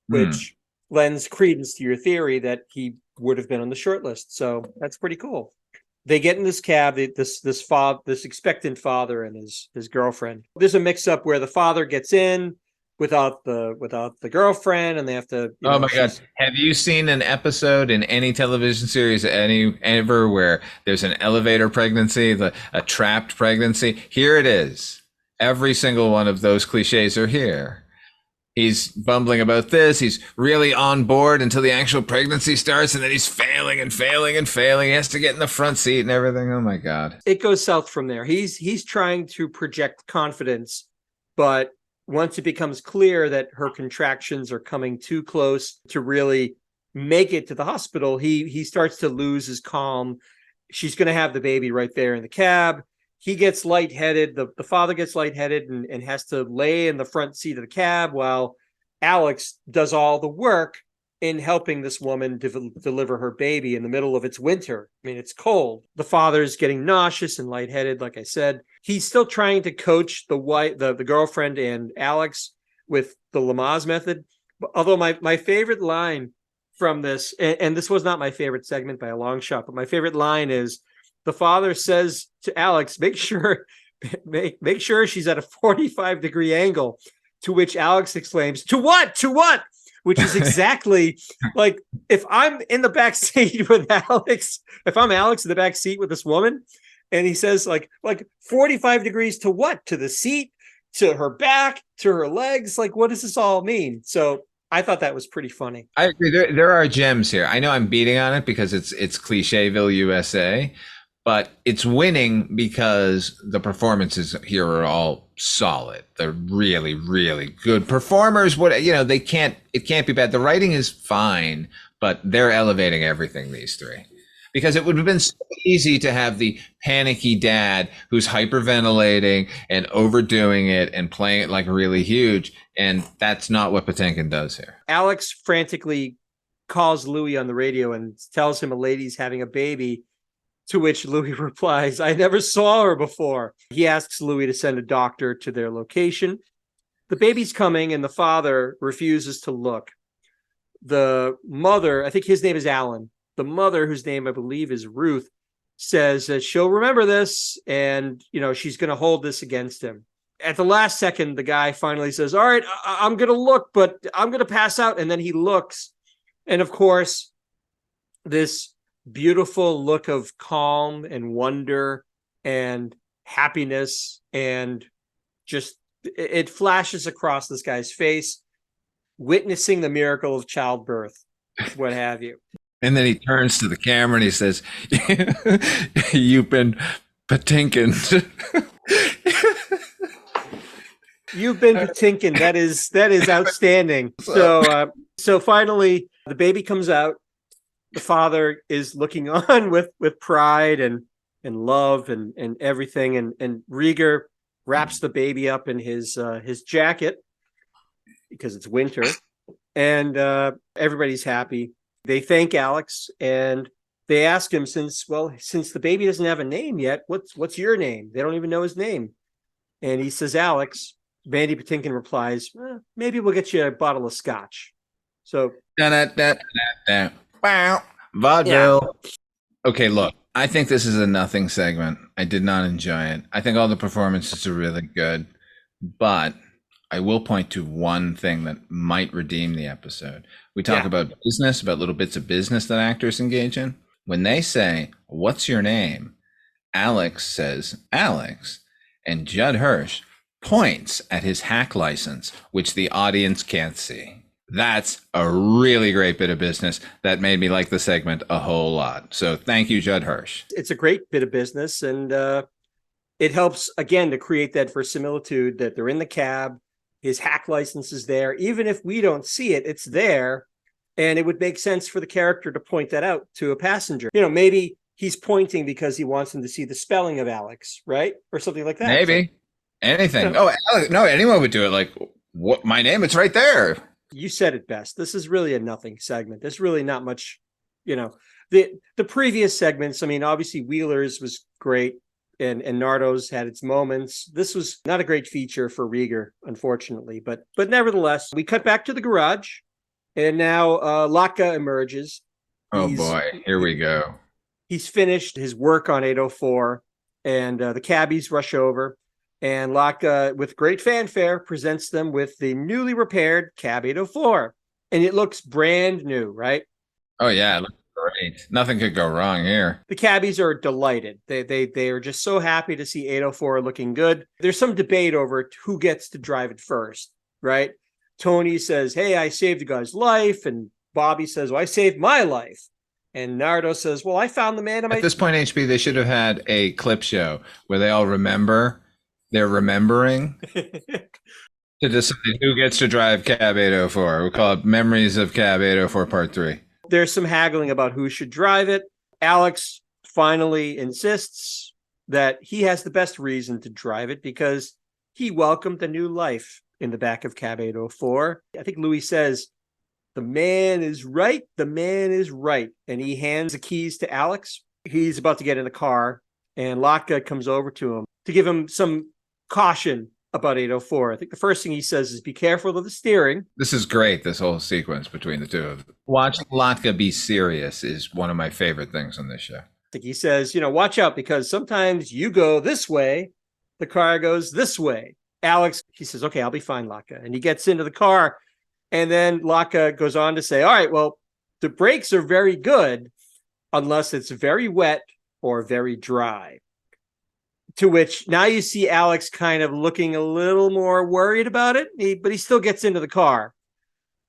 which lends credence to your theory that he would have been on the short list. So that's pretty cool. They get in this cab, this expectant father and his girlfriend. There's a mix up where the father gets in without the girlfriend, and they have to. Oh my God! Have you seen an episode in any television series ever where there's an elevator pregnancy, a trapped pregnancy? Here it is. Every single one of those cliches are here. He's bumbling about this. He's really on board until the actual pregnancy starts, and then he's failing and failing and failing. He has to get in the front seat and everything. Oh my God! It goes south from there. He's trying to project confidence, but once it becomes clear that her contractions are coming too close to really make it to the hospital, he starts to lose his calm. She's going to have the baby right there in the cab. He gets lightheaded. The father gets lightheaded and has to lay in the front seat of the cab while Alex does all the work in helping this woman deliver her baby in the middle of its winter. I mean, it's cold. The father's getting nauseous and lightheaded, like I said. He's still trying to coach the girlfriend and Alex with the Lamaze method. Although my favorite line from this, and this was not my favorite segment by a long shot, but my favorite line is the father says to Alex, make sure she's at a 45-degree angle, to which Alex exclaims, to what? To what? Which is exactly like, if I'm in the back seat with Alex, if I'm Alex in the back seat with this woman, and he says like 45 degrees to what? To the seat, to her back, to her legs. Like, what does this all mean? So I thought that was pretty funny. I agree. There are gems here. I know I'm beating on it because it's Clicheville, USA, but it's winning because the performances here are all solid. They're really, really good performers. It can't be bad. The writing is fine, but they're elevating everything, these three. Because it would have been so easy to have the panicky dad who's hyperventilating and overdoing it and playing it like really huge. And that's not what Patinkin does here. Alex frantically calls Louis on the radio and tells him a lady's having a baby, to which Louis replies, I never saw her before. He asks Louis to send a doctor to their location. The baby's coming and the father refuses to look. The mother, I think his name is Alan. The mother, whose name I believe is Ruth, says that she'll remember this and, she's going to hold this against him. At the last second, the guy finally says, all right, I'm going to look, but I'm going to pass out. And then he looks. And of course, this beautiful look of calm and wonder and happiness, and just it flashes across this guy's face, witnessing the miracle of childbirth, what have you. And then he turns to the camera and he says, you've been Patinkin. You've been Patinkin. That is outstanding. So finally the baby comes out. The father is looking on with pride and love and everything. And Rieger wraps the baby up in his jacket because it's winter, and everybody's happy. They thank Alex and they ask him, since the baby doesn't have a name yet, what's your name? They don't even know his name. And he says, Alex. Mandy Patinkin replies, maybe we'll get you a bottle of scotch. So Wow. Vaudeville. Yeah. Okay, look, I think this is a nothing segment. I did not enjoy it. I think all the performances are really good, but I will point to one thing that might redeem the episode. We talk about business, about little bits of business that actors engage in. When they say, what's your name? Alex says, Alex. And Judd Hirsch points at his hack license, which the audience can't see. That's a really great bit of business that made me like the segment a whole lot. So thank you, Judd Hirsch. It's a great bit of business, and it helps, again, to create that verisimilitude that they're in the cab. His hack license is there. Even if we don't see it, it's there. And it would make sense for the character to point that out to a passenger. Maybe he's pointing because he wants him to see the spelling of Alex, right? Or something like that. Maybe. Anything. Oh, Alex, no, anyone would do it. Like, what? My name, it's right there. You said it best. This is really a nothing segment. There's really not much, the previous segments. I mean, obviously Wheeler's was great and Nardo's had its moments. This was not a great feature for Rieger, unfortunately, but nevertheless, we cut back to the garage and now Latka emerges. Oh boy, here we go. He's finished his work on 804 and the cabbies rush over. And Latka, with great fanfare, presents them with the newly repaired Cab 804. And it looks brand new, right? Oh, yeah, it looks great. Nothing could go wrong here. The cabbies are delighted. They are just so happy to see 804 looking good. There's some debate over who gets to drive it first, right? Tony says, hey, I saved a guy's life. And Bobby says, well, I saved my life. And Nardo says, well, I found the man. At this point, HP, they should have had a clip show where they all remember. They're remembering to decide who gets to drive Cab 804. We'll call it Memories of Cab 804 Part 3. There's some haggling about who should drive it. Alex finally insists that he has the best reason to drive it because he welcomed a new life in the back of cab 804. I think Louis says, "The man is right. The man is right." And he hands the keys to Alex. He's about to get in the car, and Latka comes over to him to give him some caution about 804. I think the first thing he says is, "Be careful of the steering." This is great, this whole sequence between the two of them. Watching Latka be serious is one of my favorite things on this show. I think he says, "Watch out, because sometimes you go this way, the car goes this way." Alex, he says, "Okay, I'll be fine, Latka." And he gets into the car, and then Latka goes on to say, "All right, well, the brakes are very good unless it's very wet or very dry." To which now you see Alex kind of looking a little more worried about it, but he still gets into the car.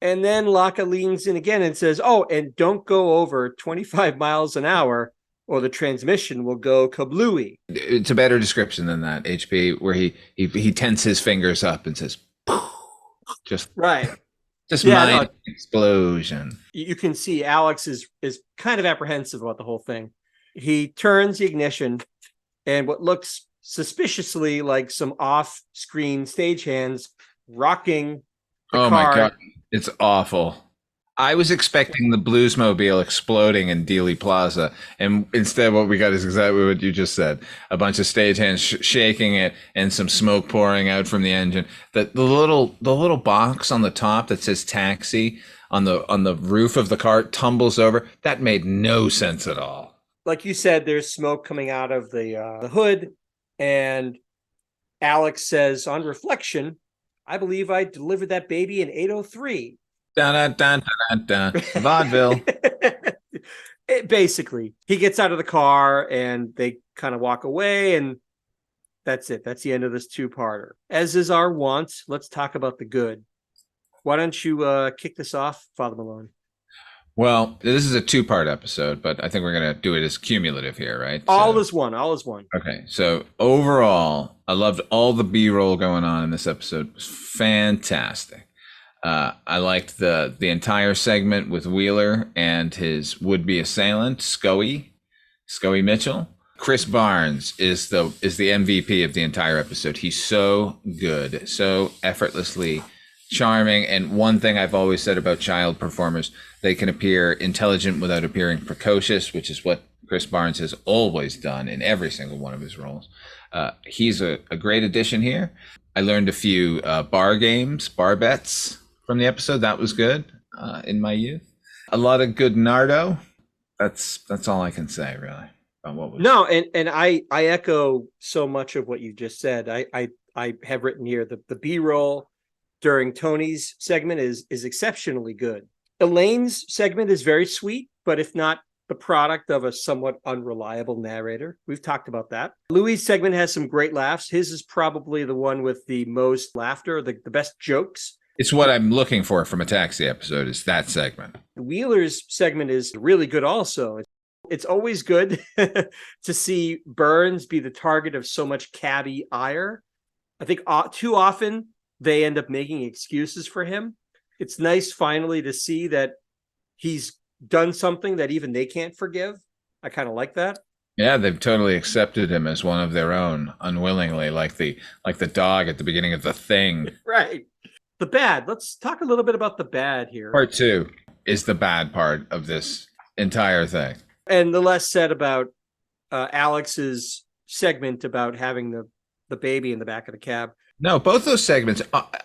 And then Latka leans in again and says, "Oh, and don't go over 25 miles an hour or the transmission will go kablooey." It's a better description than that, HP, where he tenses his fingers up and says, just right. Just mind explosion. You can see Alex is kind of apprehensive about the whole thing. He turns the ignition, and what looks suspiciously like some off-screen stagehands rocking the car. Oh my God, it's awful. I was expecting the Bluesmobile exploding in Dealey Plaza, and instead what we got is exactly what you just said. A bunch of stagehands shaking it and some smoke pouring out from the engine. The little box on the top that says taxi on the roof of the car tumbles over. That made no sense at all. Like you said, there's smoke coming out of the hood, and Alex says, "On reflection, I believe I delivered that baby in 803. Dun, dun, dun, dun, dun. Vaudeville. Basically, he gets out of the car and they kind of walk away, and that's it. That's the end of this two-parter. As is our wont, let's talk about the good. Why don't you kick this off, Father Malone? Well, this is a two-part episode, but I think we're going to do it as cumulative here, right? All is one. Okay, so overall, I loved all the B-roll going on in this episode. It was fantastic. I liked the entire segment with Wheeler and his would-be assailant, Scoey Mitchell. Chris Barnes is the MVP of the entire episode. He's so good, so effortlessly charming. And one thing I've always said about child performers, they can appear intelligent without appearing precocious, which is what Chris Barnes has always done in every single one of his roles. He's a great addition here. I learned a few bar bets from the episode. That was good in my youth. A lot of good Nardo. That's all I can say, really. About what was no, and I echo so much of what you just said. I have written here the B-roll during Tony's segment is exceptionally good. Elaine's segment is very sweet, but if not the product of a somewhat unreliable narrator. We've talked about that. Louis' segment has some great laughs. His is probably the one with the most laughter, the best jokes. It's what I'm looking for from a Taxi episode, is that segment. Wheeler's segment is really good also. It's always good to see Burns be the target of so much cabbie ire. I think too often they end up making excuses for him. It's nice finally to see that he's done something that even they can't forgive. I kind of like that. Yeah, they've totally accepted him as one of their own unwillingly, like the dog at the beginning of The Thing. Right. The bad. Let's talk a little bit about the bad here. Part 2 is the bad part of this entire thing. And the less said about Alex's segment about having the baby in the back of the cab. No, both those segments,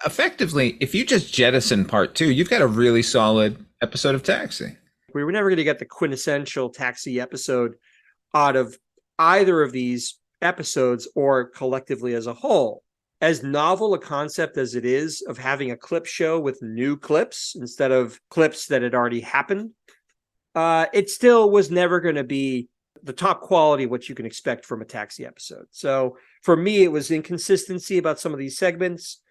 effectively, if you just jettison part 2, you've got a really solid episode of Taxi. We were never going to get the quintessential Taxi episode out of either of these episodes or collectively as a whole. As novel a concept as it is of having a clip show with new clips instead of clips that had already happened, it still was never going to be the top quality of what you can expect from a Taxi episode. So for me, it was inconsistency about some of these segments.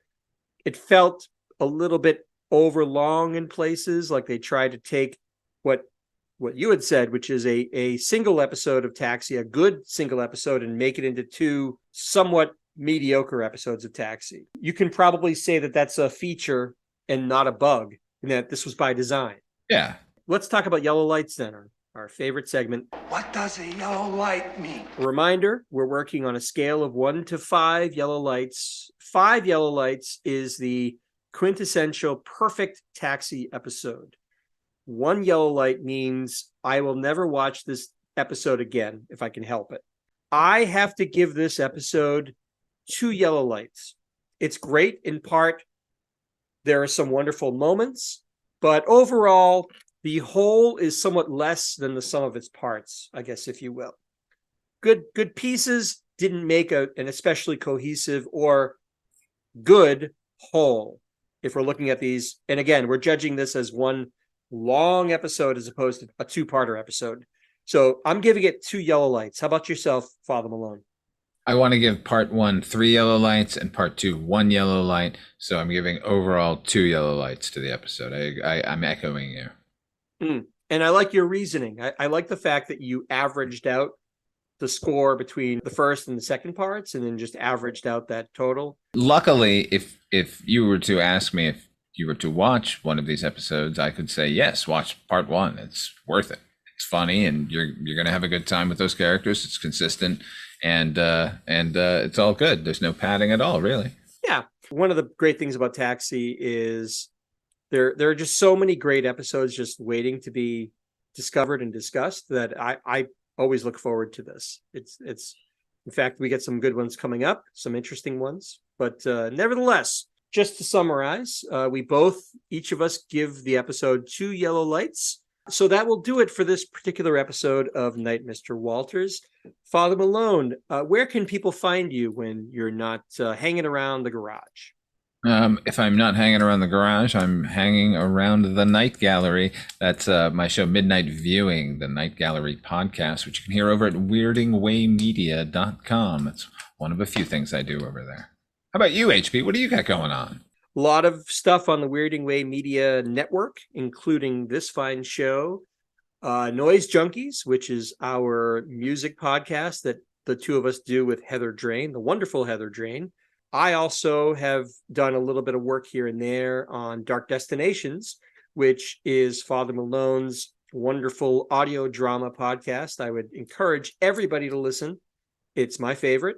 It felt a little bit overlong in places, like they tried to take what you had said, which is a single episode of Taxi, a good single episode, and make it into two somewhat mediocre episodes of Taxi. You can probably say that that's a feature and not a bug, and that this was by design. Yeah. Let's talk about Yellow Lights then, our favorite segment. What does a yellow light mean? A reminder, we're working on a scale of 1 to 5 yellow lights, 5 yellow lights is the quintessential perfect taxi episode. 1 yellow light means I will never watch this episode again if I can help it. I have to give this episode 2 yellow lights. It's great in part. There are some wonderful moments, but overall, the whole is somewhat less than the sum of its parts, I guess, if you will. Good pieces didn't make an especially cohesive or good whole. If we're looking at these, and again, we're judging this as one long episode as opposed to a 2-parter episode. So I'm giving it 2 yellow lights. How about yourself, Father Malone? I want to give part 1 3 yellow lights and part 2 1 yellow light. So I'm giving overall 2 yellow lights to the episode. I'm echoing you. And I like your reasoning. I like the fact that you averaged out the score between the first and the second parts and then just averaged out that total. Luckily, if you were to ask me if you were to watch one of these episodes, I could say, yes, watch part 1. It's worth it. It's funny and you're going to have a good time with those characters. It's consistent and it's all good. There's no padding at all, really. Yeah. One of the great things about Taxi is there are just so many great episodes just waiting to be discovered and discussed that I always look forward to this. It's in fact, we get some good ones coming up, some interesting ones, but nevertheless, just to summarize, each of us give the episode 2 yellow lights. So that will do it for this particular episode of Night, Mr. Walters. Father Malone, where can people find you when you're not hanging around the garage? If I'm not hanging around the garage, I'm hanging around the Night Gallery. That's my show, Midnight Viewing, the Night Gallery podcast, which you can hear over at weirdingwaymedia.com. It's one of a few things I do over there. How about you, HP? What do you got going on? A lot of stuff on the Weirding Way Media Network, including this fine show, Noise Junkies, which is our music podcast that the two of us do with Heather Drain, the wonderful Heather Drain. I also have done a little bit of work here and there on Dark Destinations, which is Father Malone's wonderful audio drama podcast. I would encourage everybody to listen. It's my favorite.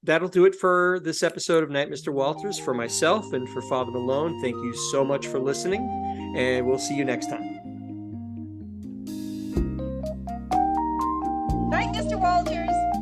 That'll do it for this episode of Night, Mr. Walters. For myself and for Father Malone, thank you so much for listening, and we'll see you next time. Night, Mr. Walters.